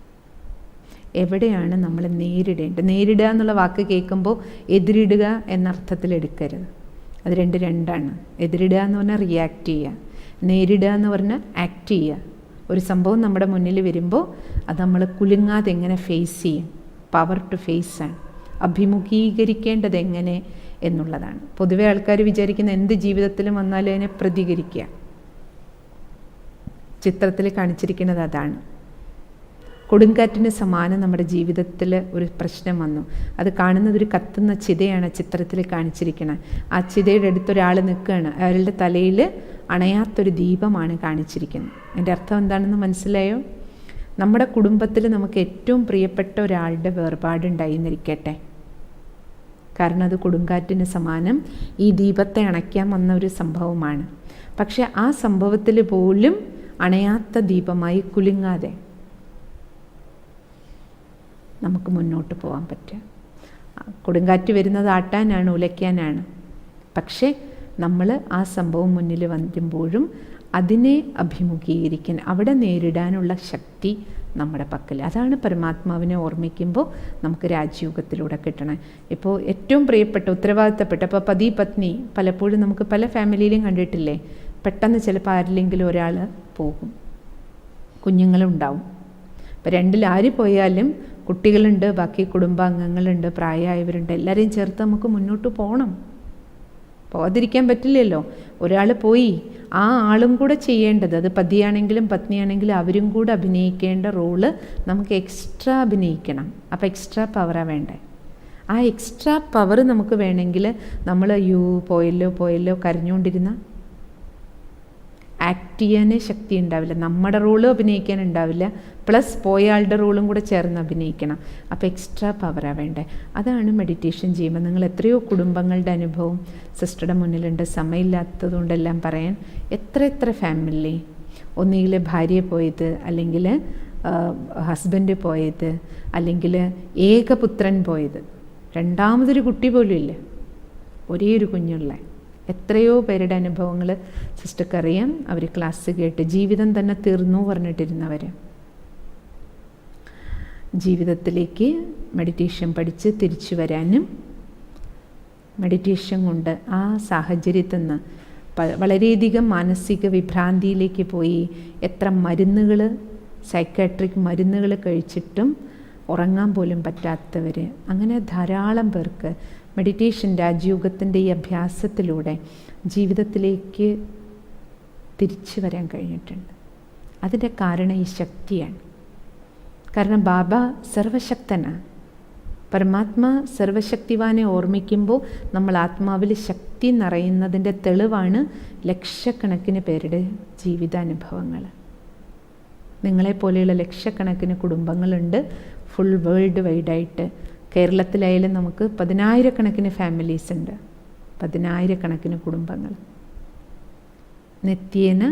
എവിടെയാണ് നമ്മൾ നേരിടേണ്ടത്? നേരിടുക എന്നുള്ള വാക്ക് കേൾക്കുമ്പോൾ എതിരിടുക എന്നർത്ഥത്തിൽ എടുക്കരുത്. അത് രണ്ടാണ്. എതിരിടുക എന്ന് പറഞ്ഞാൽ റിയാക്ട് ചെയ്യുക, നേരിടുക എന്ന് പറഞ്ഞാൽ ആക്ട് ചെയ്യുക. ഒരു സംഭവം നമ്മുടെ മുന്നിൽ വരുമ്പോൾ അത് നമ്മൾ കുലുങ്ങാതെ എങ്ങനെ ഫേസ് ചെയ്യും, പവർ ടു ഫേസ് ആണ്. അഭിമുഖീകരിക്കേണ്ടത് എങ്ങനെ എന്നുള്ളതാണ്. പൊതുവെ ആൾക്കാർ വിചാരിക്കുന്ന എന്ത് ജീവിതത്തിലും വന്നാലും അതിനെ പ്രതികരിക്കുക. ചിത്രത്തിൽ കാണിച്ചിരിക്കുന്നത് അതാണ്. കൊടുങ്കാറ്റിന് സമാനം നമ്മുടെ ജീവിതത്തിൽ ഒരു പ്രശ്നം വന്നു. അത് കാണുന്നത് ഒരു കത്തുന്ന ചിതയാണ് ചിത്രത്തിൽ കാണിച്ചിരിക്കുന്നത്. ആ ചിതയുടെ അടുത്തൊരാൾ നിൽക്കുകയാണ്, അയാളുടെ തലയിൽ അണയാത്തൊരു ദീപമാണ് കാണിച്ചിരിക്കുന്നത്. അതിൻ്റെ അർത്ഥം എന്താണെന്ന് മനസ്സിലായോ? നമ്മുടെ കുടുംബത്തിൽ നമുക്ക് ഏറ്റവും പ്രിയപ്പെട്ട ഒരാളുടെ വേർപാടുണ്ടായിരിക്കട്ടെ, കാരണം അത് കൊടുങ്കാറ്റിന് സമാനം ഈ ദീപത്തെ അണയ്ക്കാൻ വന്ന ഒരു സംഭവമാണ്. പക്ഷെ ആ സംഭവത്തിൽ പോലും അണയാത്ത ദീപമായി കുലുങ്ങാതെ നമുക്ക് മുന്നോട്ട് പോകാൻ പറ്റുക. കൊടുങ്കാറ്റ് വരുന്നത് ആട്ടാനാണ്, ഉലയ്ക്കാനാണ്. പക്ഷേ നമ്മൾ ആ സംഭവം മുന്നിൽ വരുമ്പോഴും അതിനെ അഭിമുഖീകരിക്കാൻ, അവിടെ നേരിടാനുള്ള ശക്തി നമ്മുടെ പക്കൽ. അതാണ് പരമാത്മാവിനെ ഓർമ്മിക്കുമ്പോൾ നമുക്ക് രാജയോഗത്തിലൂടെ കിട്ടണം. ഇപ്പോൾ ഏറ്റവും പ്രിയപ്പെട്ട, ഉത്തരവാദിത്തപ്പെട്ട, ഇപ്പോൾ പതി പത്നി പലപ്പോഴും നമുക്ക് പല ഫാമിലിയിലും കണ്ടിട്ടില്ലേ, പെട്ടെന്ന് ചിലപ്പോൾ ആരില്ലെങ്കിലും ഒരാൾ പോകും, കുഞ്ഞുങ്ങളുണ്ടാവും. ഇപ്പോൾ രണ്ടിൽ ആര് പോയാലും കുട്ടികളുണ്ട്, ബാക്കി കുടുംബാംഗങ്ങളുണ്ട്, പ്രായമായവരുണ്ട്, എല്ലാവരെയും ചേർത്ത് നമുക്ക് മുന്നോട്ട് പോകണം. പോകാതിരിക്കാൻ പറ്റില്ലല്ലോ. ഒരാൾ പോയി, ആ ആളും കൂടെ ചെയ്യേണ്ടത്, അത് പതിയാണെങ്കിലും പത്നിയാണെങ്കിലും അവരും കൂടെ അഭിനയിക്കേണ്ട റോള് നമുക്ക് എക്സ്ട്രാ അഭിനയിക്കണം. അപ്പോൾ എക്സ്ട്രാ പവറാണ് വേണ്ടേ. ആ എക്സ്ട്രാ പവർ നമുക്ക് വേണമെങ്കിൽ നമ്മൾ പോയല്ലോ കരഞ്ഞുകൊണ്ടിരുന്ന ആക്ട് ചെയ്യാനേ ശക്തി ഉണ്ടാവില്ല, നമ്മുടെ റോളും അഭിനയിക്കാൻ ഉണ്ടാവില്ല, പ്ലസ് പോയാളുടെ റോളും കൂടെ ചേർന്ന് അഭിനയിക്കണം. അപ്പോൾ എക്സ്ട്രാ പവറാണ് വേണ്ടേ. അതാണ് മെഡിറ്റേഷൻ ചെയ്യുമ്പോൾ. നിങ്ങൾ എത്രയോ കുടുംബങ്ങളുടെ അനുഭവം സിസ്റ്ററുടെ മുന്നിലുണ്ട്, സമയമില്ലാത്തതുകൊണ്ടെല്ലാം പറയാൻ. എത്ര ഫാമിലി, ഒന്നുകിൽ ഭാര്യ പോയത്, അല്ലെങ്കിൽ ഹസ്ബൻഡ് പോയത്, അല്ലെങ്കിൽ ഏകപുത്രൻ പോയത്, രണ്ടാമതൊരു കുട്ടി പോലും ഇല്ല, ഒരേ ഒരു കുഞ്ഞുള്ള എത്രയോ പേരുടെ അനുഭവങ്ങൾ സിസ്റ്റർക്കറിയാം. അവർ ക്ലാസ് കേട്ട് ജീവിതം തന്നെ തീർന്നു പറഞ്ഞിട്ടിരുന്നവർ. ജീവിതത്തിലേക്ക് മെഡിറ്റേഷൻ പഠിച്ച് തിരിച്ചു വരാനും മെഡിറ്റേഷൻ കൊണ്ട് ആ സാഹചര്യത്തിൽ നിന്ന് വളരെയധികം മാനസിക വിഭ്രാന്തിയിലേക്ക് പോയി എത്ര മരുന്നുകൾ, സൈക്കാട്രിക് മരുന്നുകൾ കഴിച്ചിട്ടും ഉറങ്ങാൻ പോലും പറ്റാത്തവർ, അങ്ങനെ ധാരാളം പേർക്ക് മെഡിറ്റേഷൻ രാജയോഗത്തിൻ്റെ ഈ അഭ്യാസത്തിലൂടെ ജീവിതത്തിലേക്ക് തിരിച്ചു വരാൻ കഴിഞ്ഞിട്ടുണ്ട്. അതിൻ്റെ കാരണം ഈ ശക്തിയാണ്. കാരണം ബാബ സർവശക്തനാണ്. പരമാത്മാ സർവശക്തിവാനെ ഓർമ്മിക്കുമ്പോൾ നമ്മൾ ആത്മാവിൽ ശക്തി നിറയുന്നതിൻ്റെ തെളിവാണ് ലക്ഷക്കണക്കിന് പേരുടെ ജീവിതാനുഭവങ്ങൾ. നിങ്ങളെപ്പോലെയുള്ള ലക്ഷക്കണക്കിന് കുടുംബങ്ങളുണ്ട് ഫുൾ വേൾഡ് വൈഡായിട്ട്. കേരളത്തിലായാലും നമുക്ക് 10,000-കണക്കിന് ഫാമിലീസ് ഉണ്ട്, 10,000-കണക്കിന് കുടുംബങ്ങൾ. നിത്യേന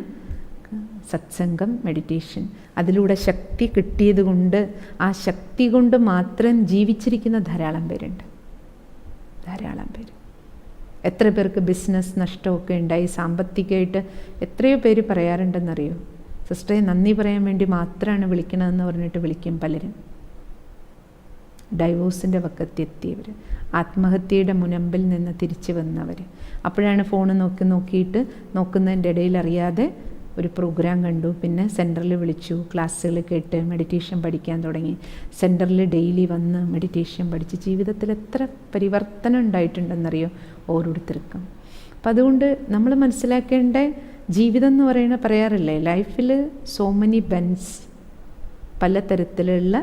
സത്സംഗം, മെഡിറ്റേഷൻ, അതിലൂടെ ശക്തി കിട്ടിയത് കൊണ്ട്, ആ ശക്തി കൊണ്ട് മാത്രം ജീവിച്ചിരിക്കുന്ന ധാരാളം പേരുണ്ട്, ധാരാളം പേര്. എത്ര പേർക്ക് ബിസിനസ് നഷ്ടമൊക്കെ ഉണ്ടായി, സാമ്പത്തികമായിട്ട് എത്രയോ പേര് പറയാറുണ്ടെന്നറിയോ, സിസ്റ്ററെ നന്ദി പറയാൻ വേണ്ടി മാത്രമാണ് വിളിക്കണമെന്ന് പറഞ്ഞിട്ട് വിളിക്കും പലരും. ഡൈവോഴ്സിൻ്റെ വക്കത്തെത്തിയവർ, ആത്മഹത്യയുടെ മുനമ്പിൽ നിന്ന് തിരിച്ചു വന്നവർ. അപ്പോഴാണ് ഫോൺ നോക്കിയിട്ട് നോക്കുന്നതിൻ്റെ ഇടയിൽ അറിയാതെ ഒരു പ്രോഗ്രാം കണ്ടു, പിന്നെ സെൻറ്ററിൽ വിളിച്ചു, ക്ലാസ്സുകൾ കേട്ട് മെഡിറ്റേഷൻ പഠിക്കാൻ തുടങ്ങി. സെൻറ്ററിൽ ഡെയിലി വന്ന് മെഡിറ്റേഷൻ പഠിച്ച് ജീവിതത്തിൽ എത്ര പരിവർത്തനം ഉണ്ടായിട്ടുണ്ടെന്നറിയോ ഓരോരുത്തർക്കും. അപ്പം അതുകൊണ്ട് നമ്മൾ മനസ്സിലാക്കേണ്ട ജീവിതം എന്ന് പറയുന്നത് പറയാറില്ലേ, ലൈഫിൽ സോ മെനി ബെൻസ്, പലതരത്തിലുള്ള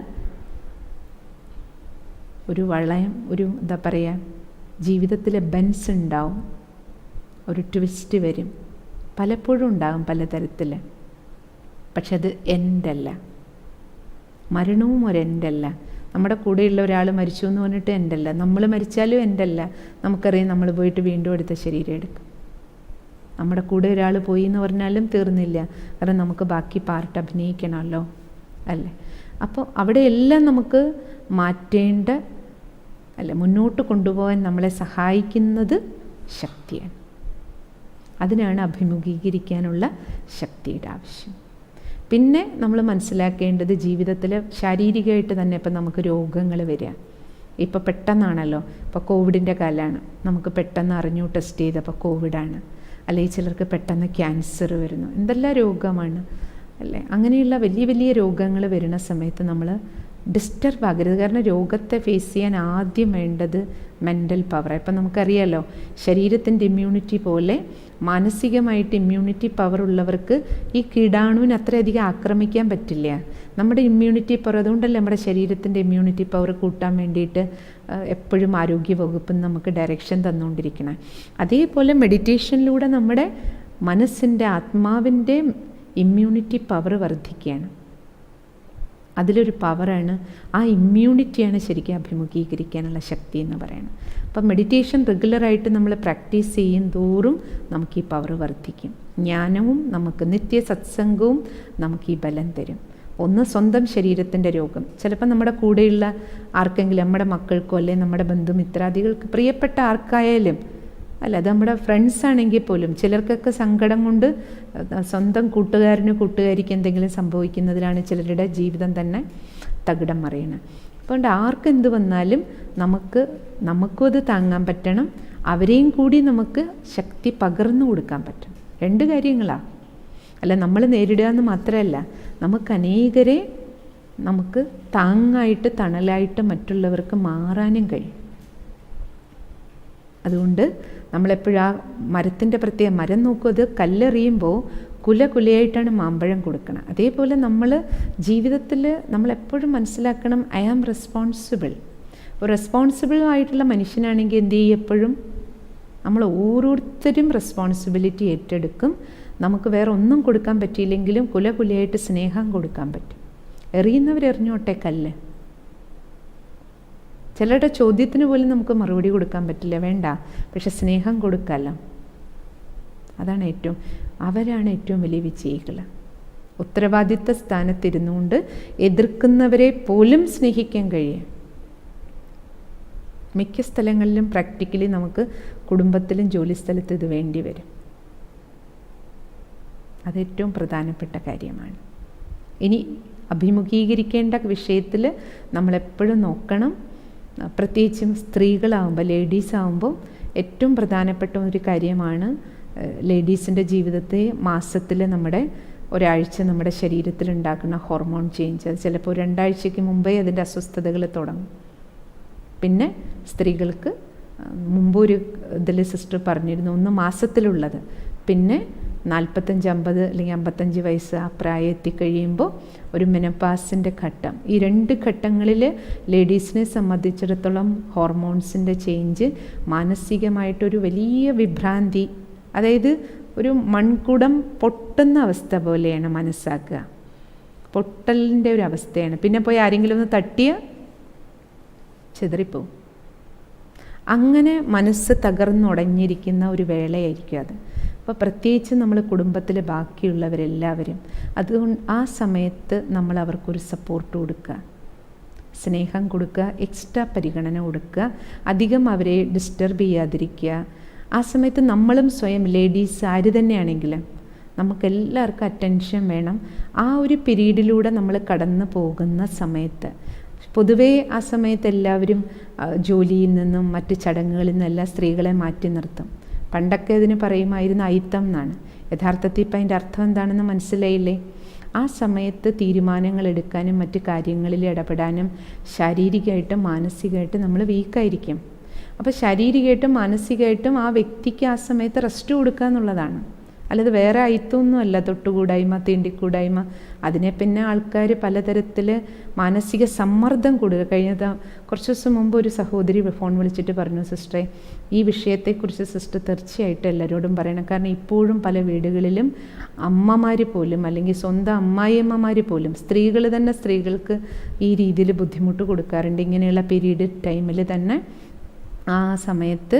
ഒരു വളയം, ഒരു എന്താ പറയുക, ജീവിതത്തിൽ ബെൻസ് ഉണ്ടാവും, ഒരു ട്വിസ്റ്റ് വരും, പലപ്പോഴും ഉണ്ടാകും പലതരത്തിൽ. പക്ഷെ അത് എൻഡല്ല, മരണവും ഒരു എൻഡല്ല. നമ്മുടെ കൂടെയുള്ള ഒരാൾ മരിച്ചു എന്ന് പറഞ്ഞിട്ട് എൻഡല്ല, നമ്മൾ മരിച്ചാലും എൻഡല്ല. നമുക്കറിയാം നമ്മൾ പോയിട്ട് വീണ്ടും അടുത്ത ശരീരം എടുക്കും. നമ്മുടെ കൂടെ ഒരാൾ പോയി എന്ന് പറഞ്ഞാലും തീർന്നില്ല, കാരണം നമുക്ക് ബാക്കി പാർട്ട് അഭിനയിക്കണമല്ലോ, അല്ലേ? അപ്പോൾ അവിടെയെല്ലാം നമുക്ക് മാറ്റേണ്ട, അല്ല, മുന്നോട്ട് കൊണ്ടുപോകാൻ നമ്മളെ സഹായിക്കുന്നത് ശക്തിയാണ്. അതിനാണ് അഭിമുഖീകരിക്കാനുള്ള ശക്തിയുടെ ആവശ്യം. പിന്നെ നമ്മൾ മനസ്സിലാക്കേണ്ടത് ജീവിതത്തിൽ ശാരീരികമായിട്ട് തന്നെ ഇപ്പം നമുക്ക് രോഗങ്ങൾ വരിക, ഇപ്പോൾ പെട്ടെന്നാണല്ലോ, ഇപ്പോൾ കോവിഡിൻ്റെ കാലമാണ്, നമുക്ക് പെട്ടെന്ന് അറിഞ്ഞു ടെസ്റ്റ് ചെയ്തപ്പോൾ കോവിഡാണ്, അല്ലെങ്കിൽ ചിലർക്ക് പെട്ടെന്ന് ക്യാൻസർ വരുന്നു, എന്തെല്ലാം രോഗമാണ് അല്ലേ? അങ്ങനെയുള്ള വലിയ വലിയ രോഗങ്ങൾ വരുന്ന സമയത്ത് നമ്മൾ ഡിസ്റ്റർബ് ആകരുത്. കാരണം രോഗത്തെ ഫേസ് ചെയ്യാൻ ആദ്യം വേണ്ടത് മെൻ്റൽ പവർ. ഇപ്പം നമുക്കറിയാലോ, ശരീരത്തിൻ്റെ ഇമ്മ്യൂണിറ്റി പോലെ മാനസികമായിട്ട് ഇമ്മ്യൂണിറ്റി പവർ ഉള്ളവർക്ക് ഈ കീടാണുവിന് അത്രയധികം ആക്രമിക്കാൻ പറ്റില്ല. നമ്മുടെ ഇമ്മ്യൂണിറ്റി പവർ, അതുകൊണ്ടല്ലേ നമ്മുടെ ശരീരത്തിൻ്റെ ഇമ്മ്യൂണിറ്റി പവർ കൂട്ടാൻ വേണ്ടിയിട്ട് എപ്പോഴും ആരോഗ്യവകുപ്പ് നമുക്ക് ഡയറക്ഷൻ തന്നുകൊണ്ടിരിക്കണം. അതേപോലെ മെഡിറ്റേഷനിലൂടെ നമ്മുടെ മനസ്സിൻ്റെ, ആത്മാവിൻ്റെ ഇമ്മ്യൂണിറ്റി പവർ വർദ്ധിക്കുകയാണ്. അതിലൊരു പവറാണ്, ആ ഇമ്മ്യൂണിറ്റിയാണ് ശരിക്കും അഭിമുഖീകരിക്കാനുള്ള ശക്തി എന്ന് പറയുന്നത്. അപ്പം മെഡിറ്റേഷൻ റെഗുലറായിട്ട് നമ്മൾ പ്രാക്ടീസ് ചെയ്യും തോറും നമുക്ക് ഈ പവർ വർദ്ധിക്കും. ജ്ഞാനവും നമുക്ക്, നിത്യ സത്സംഗവും നമുക്ക് ഈ ബലം തരും. ഒന്ന്, സ്വന്തം ശരീരത്തിൻ്റെ രോഗം, ചിലപ്പോൾ നമ്മുടെ കൂടെയുള്ള ആർക്കെങ്കിലും, നമ്മുടെ മക്കൾക്കോ അല്ലെങ്കിൽ നമ്മുടെ ബന്ധുമിത്രാദികൾക്ക്, പ്രിയപ്പെട്ട ആർക്കായാലും, അല്ല അത് നമ്മുടെ ഫ്രണ്ട്സ് ആണെങ്കിൽ പോലും, ചിലർക്കൊക്കെ സങ്കടം കൊണ്ട് സ്വന്തം കൂട്ടുകാരിക്ക് എന്തെങ്കിലും സംഭവിക്കുന്നതിലാണ് ചിലരുടെ ജീവിതം തന്നെ തകിടം മറിയണം. അതുകൊണ്ട് ആർക്കെന്ത് വന്നാലും നമുക്കും അത് താങ്ങാൻ പറ്റണം, അവരെയും കൂടി നമുക്ക് ശക്തി പകർന്നു കൊടുക്കാൻ പറ്റണം. രണ്ട് കാര്യങ്ങളാണ്. അല്ല നമ്മൾ നേരിടുക എന്ന് മാത്രമല്ല, നമുക്ക് അനേകരെ നമുക്ക് താങ്ങായിട്ട്, തണലായിട്ട് മറ്റുള്ളവർക്ക് മാറാനും കഴിയും. അതുകൊണ്ട് നമ്മളെപ്പോഴും ആ മരത്തിൻ്റെ പ്രത്യേക, മരം നോക്കും, അത് കല്ലെറിയുമ്പോൾ കുലയായിട്ടാണ് മാമ്പഴം കൊടുക്കണം. അതേപോലെ നമ്മൾ ജീവിതത്തിൽ നമ്മളെപ്പോഴും മനസ്സിലാക്കണം, ഐ ആം റെസ്പോൺസിബിൾ. ഒരു റെസ്പോൺസിബിൾ ആയിട്ടുള്ള മനുഷ്യനാണെങ്കിൽ എന്ത് ചെയ്യും, എപ്പോഴും നമ്മൾ ഓരോരുത്തരും റെസ്പോൺസിബിലിറ്റി ഏറ്റെടുക്കും. നമുക്ക് വേറെ ഒന്നും കൊടുക്കാൻ പറ്റിയില്ലെങ്കിലും കുലയായിട്ട് സ്നേഹം കൊടുക്കാൻ പറ്റും. എറിയുന്നവരെറിഞ്ഞോട്ടെ കല്ല്. ചിലരുടെ ചോദ്യത്തിന് പോലും നമുക്ക് മറുപടി കൊടുക്കാൻ പറ്റില്ല, വേണ്ട, പക്ഷെ സ്നേഹം കൊടുക്കാമല്ലോ. അതാണ് അവരാണ് ഏറ്റവും വലിയ വിജയികൾ. ഉത്തരവാദിത്ത സ്ഥാനത്തിരുന്നുകൊണ്ട് എതിർക്കുന്നവരെ പോലും സ്നേഹിക്കാൻ കഴിയും. മിക്ക സ്ഥലങ്ങളിലും പ്രാക്ടിക്കലി നമുക്ക് കുടുംബത്തിലും ജോലിസ്ഥലത്തും ഇത് വേണ്ടി വരും. അതേറ്റവും പ്രധാനപ്പെട്ട കാര്യമാണ്. ഇനി അഭിമുഖീകരിക്കേണ്ട വിഷയത്തിൽ നമ്മളെപ്പോഴും നോക്കണം. പ്രത്യേകിച്ചും സ്ത്രീകളാകുമ്പോൾ, ലേഡീസ് ആകുമ്പോൾ ഏറ്റവും പ്രധാനപ്പെട്ട ഒരു കാര്യമാണ് ലേഡീസിൻ്റെ ജീവിതത്തെ മാസത്തിൽ ഒരാഴ്ച നമ്മുടെ ശരീരത്തിലുണ്ടാക്കുന്ന ഹോർമോൺ ചേഞ്ച്. അത് ചിലപ്പോൾ 2 ആഴ്ചയ്ക്ക് മുമ്പേ അതിൻ്റെ അസ്വസ്ഥതകൾ തുടങ്ങും. പിന്നെ സ്ത്രീകൾക്ക് മുമ്പൊരു ഇതിൽ സിസ്റ്റർ പറഞ്ഞിരുന്നു, 1 മാസത്തിലുള്ളത്, പിന്നെ 45, 50 അല്ലെങ്കിൽ 55 വയസ്സ് ആ പ്രായം എത്തിക്കഴിയുമ്പോൾ ഒരു മെനോപാസിൻ്റെ ഘട്ടം. ഈ 2 ഘട്ടങ്ങളിൽ ലേഡീസിനെ സംബന്ധിച്ചിടത്തോളം ഹോർമോൺസിൻ്റെ ചേഞ്ച് മാനസികമായിട്ടൊരു വലിയ വിഭ്രാന്തി, അതായത് ഒരു മൺകുടം പൊട്ടുന്ന അവസ്ഥ പോലെയാണ് മനസ്സാക്കുക. പൊട്ടലിൻ്റെ ഒരു അവസ്ഥയാണ്. പിന്നെ പോയി ആരെങ്കിലും ഒന്ന് തട്ടിയ ചിതറിപ്പോവും. അങ്ങനെ മനസ്സ് തകർന്നുടഞ്ഞിരിക്കുന്ന ഒരു വേളയായിരിക്കും അത്. അപ്പോൾ പ്രത്യേകിച്ച് നമ്മൾ കുടുംബത്തിൽ ബാക്കിയുള്ളവരെല്ലാവരും അതുകൊണ്ട് ആ സമയത്ത് നമ്മൾ അവർക്കൊരു സപ്പോർട്ട് കൊടുക്കുക, സ്നേഹം കൊടുക്കുക, എക്സ്ട്രാ പരിഗണന കൊടുക്കുക, അധികം അവരെ ഡിസ്റ്റർബ് ചെയ്യാതിരിക്കുക. ആ സമയത്ത് നമ്മളും സ്വയം, ലേഡീസ് ആര് തന്നെയാണെങ്കിലും നമുക്കെല്ലാവർക്കും അറ്റൻഷൻ വേണം. ആ ഒരു പീരീഡിലൂടെ നമ്മൾ കടന്നു പോകുന്ന സമയത്ത് പൊതുവേ ആ സമയത്ത് എല്ലാവരും ജോലിയിൽ നിന്നും മറ്റ് ചടങ്ങുകളിൽ നിന്നെല്ലാം സ്ത്രീകളെ മാറ്റി നിർത്തും. പണ്ടൊക്കെ ഇതിന് പറയുമായിരുന്നു അയിത്തം എന്നാണ്. യഥാർത്ഥത്തിൽ ഇപ്പം അതിൻ്റെ അർത്ഥം എന്താണെന്ന് മനസ്സിലായില്ലേ? ആ സമയത്ത് തീരുമാനങ്ങൾ എടുക്കാനും മറ്റ് കാര്യങ്ങളിൽ ഇടപെടാനും ശാരീരികമായിട്ടും മാനസികമായിട്ടും നമ്മൾ വീക്കായിരിക്കും. അപ്പോൾ ശാരീരികമായിട്ടും മാനസികമായിട്ടും ആ വ്യക്തിക്ക് ആ സമയത്ത് റെസ്റ്റ് കൊടുക്കുക എന്നുള്ളതാണ്. അല്ലാതെ വേറെ അയിത്തൊന്നുമല്ല. തൊട്ടുകൂടായ്മ, തീണ്ടിക്കൂടായ്മ, അതിനെ പിന്നെ ആൾക്കാർ പലതരത്തിൽ മാനസിക സമ്മർദ്ദം കൊടുക്കുക. കുറച്ച് ദിവസം മുമ്പ് ഒരു സഹോദരി ഫോൺ വിളിച്ചിട്ട് പറഞ്ഞു, സിസ്റ്ററെ ഈ വിഷയത്തെക്കുറിച്ച് സിസ്റ്റർ തീർച്ചയായിട്ടും എല്ലാവരോടും പറയണം. കാരണം ഇപ്പോഴും പല വീടുകളിലും അമ്മമാർ പോലും, അല്ലെങ്കിൽ സ്വന്തം അമ്മായിയമ്മമാർ പോലും, സ്ത്രീകൾ തന്നെ സ്ത്രീകൾക്ക് ഈ രീതിയിൽ ബുദ്ധിമുട്ട് കൊടുക്കാറുണ്ട്. ഇങ്ങനെയുള്ള പീരീഡ് ടൈമിൽ തന്നെ ആ സമയത്ത്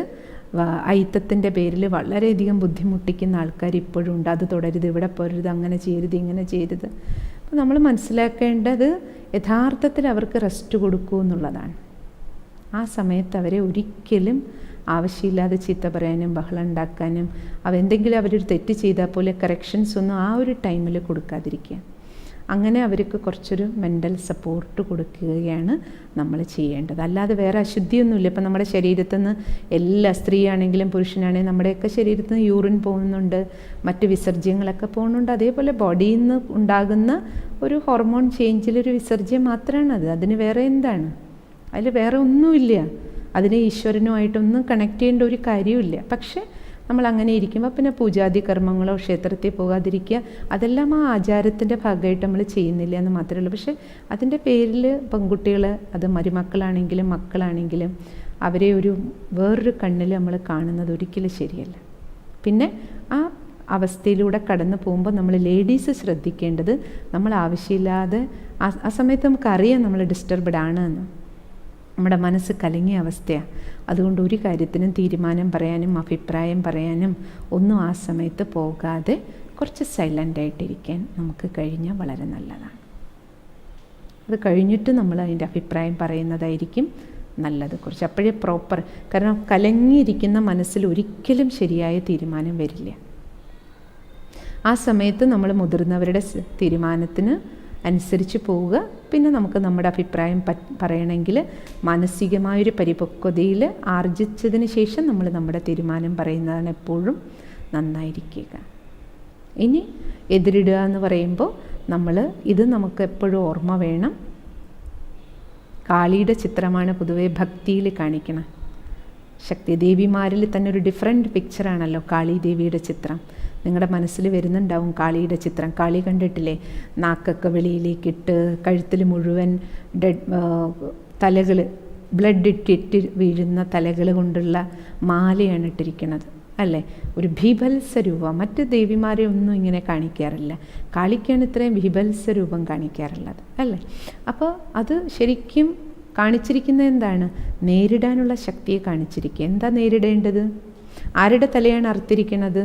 അയിത്തത്തിൻ്റെ പേരിൽ വളരെയധികം ബുദ്ധിമുട്ടിക്കുന്ന ആൾക്കാർ ഇപ്പോഴും ഉണ്ട്. അത് തുടരുത്, ഇവിടെ പോരുത്, അങ്ങനെ ചെയ്യരുത്, ഇങ്ങനെ ചെയ്യരുത്. അപ്പോൾ നമ്മൾ മനസ്സിലാക്കേണ്ടത് യഥാർത്ഥത്തിൽ അവർക്ക് റെസ്റ്റ് കൊടുക്കൂ എന്നുള്ളതാണ്. ആ സമയത്ത് അവരെ ഒരിക്കലും ആവശ്യമില്ലാതെ ചീത്ത പറയാനും ബഹളം ഉണ്ടാക്കാനും എന്തെങ്കിലും അവരൊരു തെറ്റ് ചെയ്താൽ പോലെ കറക്ഷൻസ് ഒന്നും ആ ഒരു ടൈമിൽ കൊടുക്കാതിരിക്കുക. അങ്ങനെ അവർക്ക് കുറച്ചൊരു മെൻ്റൽ സപ്പോർട്ട് കൊടുക്കുകയാണ് നമ്മൾ ചെയ്യേണ്ടത്. അല്ലാതെ വേറെ അശുദ്ധിയൊന്നുമില്ല. ഇപ്പം നമ്മുടെ ശരീരത്തിൽ നിന്ന് എല്ലാ, സ്ത്രീയാണെങ്കിലും പുരുഷനാണെങ്കിലും നമ്മുടെയൊക്കെ ശരീരത്തിൽ നിന്ന് യൂറിൻ പോകുന്നുണ്ട്, മറ്റ് വിസർജ്യങ്ങളൊക്കെ പോകുന്നുണ്ട്. അതേപോലെ ബോഡിയിൽ നിന്ന് ഉണ്ടാകുന്ന ഒരു ഹോർമോൺ ചേഞ്ചിലൊരു വിസർജ്യം മാത്രമാണത്. അതിന് വേറെ എന്താണ്? അതിൽ വേറെ ഒന്നുമില്ല. അതിനെ ഈശ്വരനുമായിട്ടൊന്നും കണക്ട് ചെയ്യേണ്ട ഒരു കാര്യമില്ല. പക്ഷേ നമ്മൾ അങ്ങനെ ഇരിക്കുമ്പോൾ പിന്നെ പൂജാതി കർമ്മങ്ങളോ ക്ഷേത്രത്തിൽ പോകാതിരിക്കുക, അതെല്ലാം ആ ആചാരത്തിൻ്റെ ഭാഗമായിട്ട് നമ്മൾ ചെയ്യുന്നില്ല എന്ന് മാത്രമേ ഉള്ളൂ. പക്ഷേ അതിൻ്റെ പേരിൽ പെൺകുട്ടികൾ, അത് മരുമക്കളാണെങ്കിലും മക്കളാണെങ്കിലും, അവരെ വേറൊരു കണ്ണിൽ നമ്മൾ കാണുന്നത് ഒരിക്കലും ശരിയല്ല. പിന്നെ ആ അവസ്ഥയിലൂടെ കടന്നു പോകുമ്പോൾ നമ്മൾ ലേഡീസ് ശ്രദ്ധിക്കേണ്ടത്, നമ്മൾ ആവശ്യമില്ലാതെ ആ സമയത്ത് നമുക്കറിയാം നമ്മൾ ഡിസ്റ്റർബ്ഡ് ആണ് എന്ന്, നമ്മുടെ മനസ്സ് കലങ്ങിയ അവസ്ഥയാണ്. അതുകൊണ്ട് ഒരു കാര്യത്തിനും തീരുമാനം പറയാനും അഭിപ്രായം പറയാനും ഒന്നും ആ സമയത്ത് പോകാതെ കുറച്ച് സൈലൻ്റായിട്ടിരിക്കാൻ നമുക്ക് കഴിഞ്ഞാൽ വളരെ നല്ലതാണ്. അത് കഴിഞ്ഞിട്ട് നമ്മൾ അതിൻ്റെ അഭിപ്രായം പറയുന്നതായിരിക്കും നല്ലത്. കുറച്ച് അപ്പോഴേ പ്രോപ്പർ, കാരണം കലങ്ങിയിരിക്കുന്ന മനസ്സിൽ ഒരിക്കലും ശരിയായ തീരുമാനം വരില്ല. ആ സമയത്ത് നമ്മൾ മുതിർന്നവരുടെ തീരുമാനത്തിന് അനുസരിച്ച് പോവുക. പിന്നെ നമുക്ക് നമ്മുടെ അഭിപ്രായം പറയണമെങ്കിൽ മാനസികമായൊരു പരിപക്വതയിൽ ആർജിച്ചതിന് ശേഷം നമ്മൾ നമ്മുടെ തീരുമാനം പറയുന്നതാണ് എപ്പോഴും നന്നായിരിക്കുക. ഇനി എതിരിടുക എന്ന് പറയുമ്പോൾ ഇത് നമുക്ക് എപ്പോഴും ഓർമ്മ വേണം. കാളിയുടെ ചിത്രമാണ് പൊതുവെ ഭക്തിയിൽ കാണിക്കണം. ശക്തി ദേവിമാരിൽ തന്നെ ഒരു ഡിഫറെൻറ്റ് പിക്ചറാണല്ലോ കാളി ദേവിയുടെ ചിത്രം. നിങ്ങളുടെ മനസ്സിൽ വരുന്നുണ്ടാവും കാളിയുടെ ചിത്രം. കാളി കണ്ടിട്ടില്ലേ? നാക്കൊക്കെ വെളിയിലേക്കിട്ട്, കഴുത്തിൽ മുഴുവൻ തലകൾ, ബ്ലഡ് ഇട്ടിട്ട് വീഴുന്ന തലകൾ കൊണ്ടുള്ള മാലയാണ് ഇട്ടിരിക്കുന്നത് അല്ലേ? ഒരു ഭീഭത്സ രൂപം. മറ്റ് ദേവിമാരെ ഒന്നും ഇങ്ങനെ കാണിക്കാറില്ല. കാളിക്കാണ് ഇത്രയും ഭീഭത്സ രൂപം കാണിക്കാറുള്ളത് അല്ലേ? അപ്പോൾ അത് ശരിക്കും കാണിച്ചിരിക്കുന്നത് എന്താണ്? നേരിടാനുള്ള ശക്തിയെ കാണിച്ചിരിക്കുക. എന്താ നേരിടേണ്ടത്? ആരുടെ തലയാണ് അറുത്തിരിക്കുന്നത്?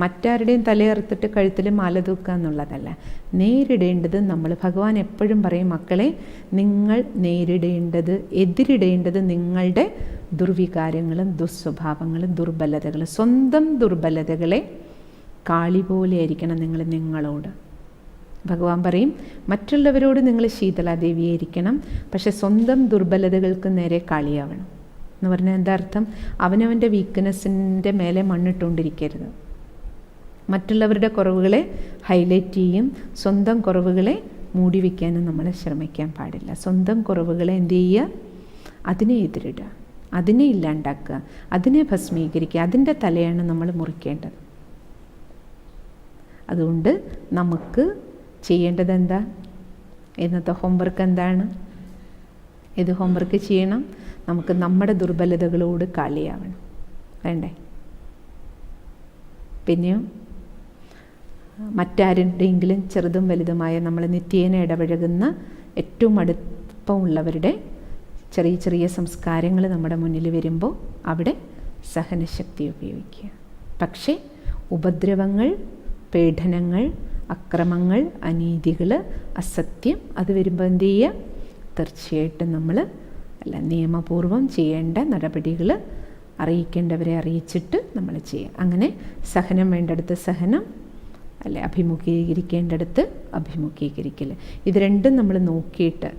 മറ്റാരുടെയും തലയറുത്തിട്ട് കഴുത്തിൽ മാല തൂക്കുക എന്നുള്ളതല്ല. നേരിടേണ്ടത് നമ്മൾ, ഭഗവാൻ എപ്പോഴും പറയും, മക്കളെ നിങ്ങൾ നേരിടേണ്ടത്, എതിരിടേണ്ടത് നിങ്ങളുടെ ദുർവികാരങ്ങളും ദുസ്വഭാവങ്ങളും ദുർബലതകളും. സ്വന്തം ദുർബലതകളെ കാളി പോലെ ആയിരിക്കണം നിങ്ങളോട്. ഭഗവാൻ പറയും, മറ്റുള്ളവരോട് നിങ്ങൾ ശീതളാദേവിയായിരിക്കണം, പക്ഷെ സ്വന്തം ദുർബലതകൾക്ക് നേരെ കാളിയാവണം എന്ന് പറഞ്ഞാൽ എന്താ അർത്ഥം? അവനവൻ്റെ വീക്ക്നെസ്സിൻ്റെ മേലെ മണ്ണിട്ടുകൊണ്ടിരിക്കരുത്. മറ്റുള്ളവരുടെ കുറവുകളെ ഹൈലൈറ്റ് ചെയ്യും, സ്വന്തം കുറവുകളെ മൂടി വയ്ക്കാനും നമ്മൾ ശ്രമിക്കാൻ പാടില്ല. സ്വന്തം കുറവുകളെ എന്ത് ചെയ്യുക? അതിനെ എതിരിടുക, അതിനെ ഇല്ലാണ്ടാക്കുക, അതിനെ ഭസ്മീകരിക്കുക. അതിൻ്റെ തലയാണ് നമ്മൾ മുറിക്കേണ്ടത്. അതുകൊണ്ട് നമുക്ക് ചെയ്യേണ്ടത് എന്താ? ഇന്നത്തെ ഹോംവർക്ക് എന്താണ്? ഇത് ഹോംവർക്ക് ചെയ്യണം. നമുക്ക് നമ്മുടെ ദുർബലതകളോട് കാളിയാവണം, വേണ്ടേ? പിന്നെയോ മറ്റാരുടെയെങ്കിലും ചെറുതും വലുതുമായ നമ്മൾ നിത്യേന ഇടപഴകുന്ന ഏറ്റവും അടുപ്പമുള്ളവരുടെ ചെറിയ ചെറിയ സംസ്കാരങ്ങൾ നമ്മുടെ മുന്നിൽ വരുമ്പോൾ അവിടെ സഹനശക്തി ഉപയോഗിക്കുക. പക്ഷേ ഉപദ്രവങ്ങൾ, പീഡനങ്ങൾ, അക്രമങ്ങൾ, അനീതികൾ, അസത്യം അത് വരുമ്പോൾ എന്ത് ചെയ്യുക? തീർച്ചയായിട്ടും നമ്മൾ നിയമപൂർവം ചെയ്യേണ്ട നടപടികൾ അറിയിക്കേണ്ടവരെ അറിയിച്ചിട്ട് നമ്മൾ ചെയ്യുക. അങ്ങനെ സഹനം വേണ്ടടുത്ത് സഹനം, അഭിമുഖീകരിക്കേണ്ടടുത്ത് അഭിമുഖീകരിക്കൽ. ഇത് രണ്ടും നമ്മൾ നോക്കിയിട്ട്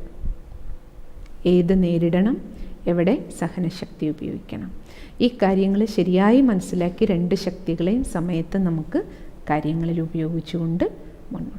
ഏത് നേരിടണം, എവിടെ സഹനശക്തി ഉപയോഗിക്കണം, ഈ കാര്യങ്ങൾ ശരിയായി മനസ്സിലാക്കി രണ്ട് ശക്തികളെയും സമയത്ത് നമുക്ക് കാര്യങ്ങളിൽ ഉപയോഗിച്ചുകൊണ്ട് മുന്നോട്ട്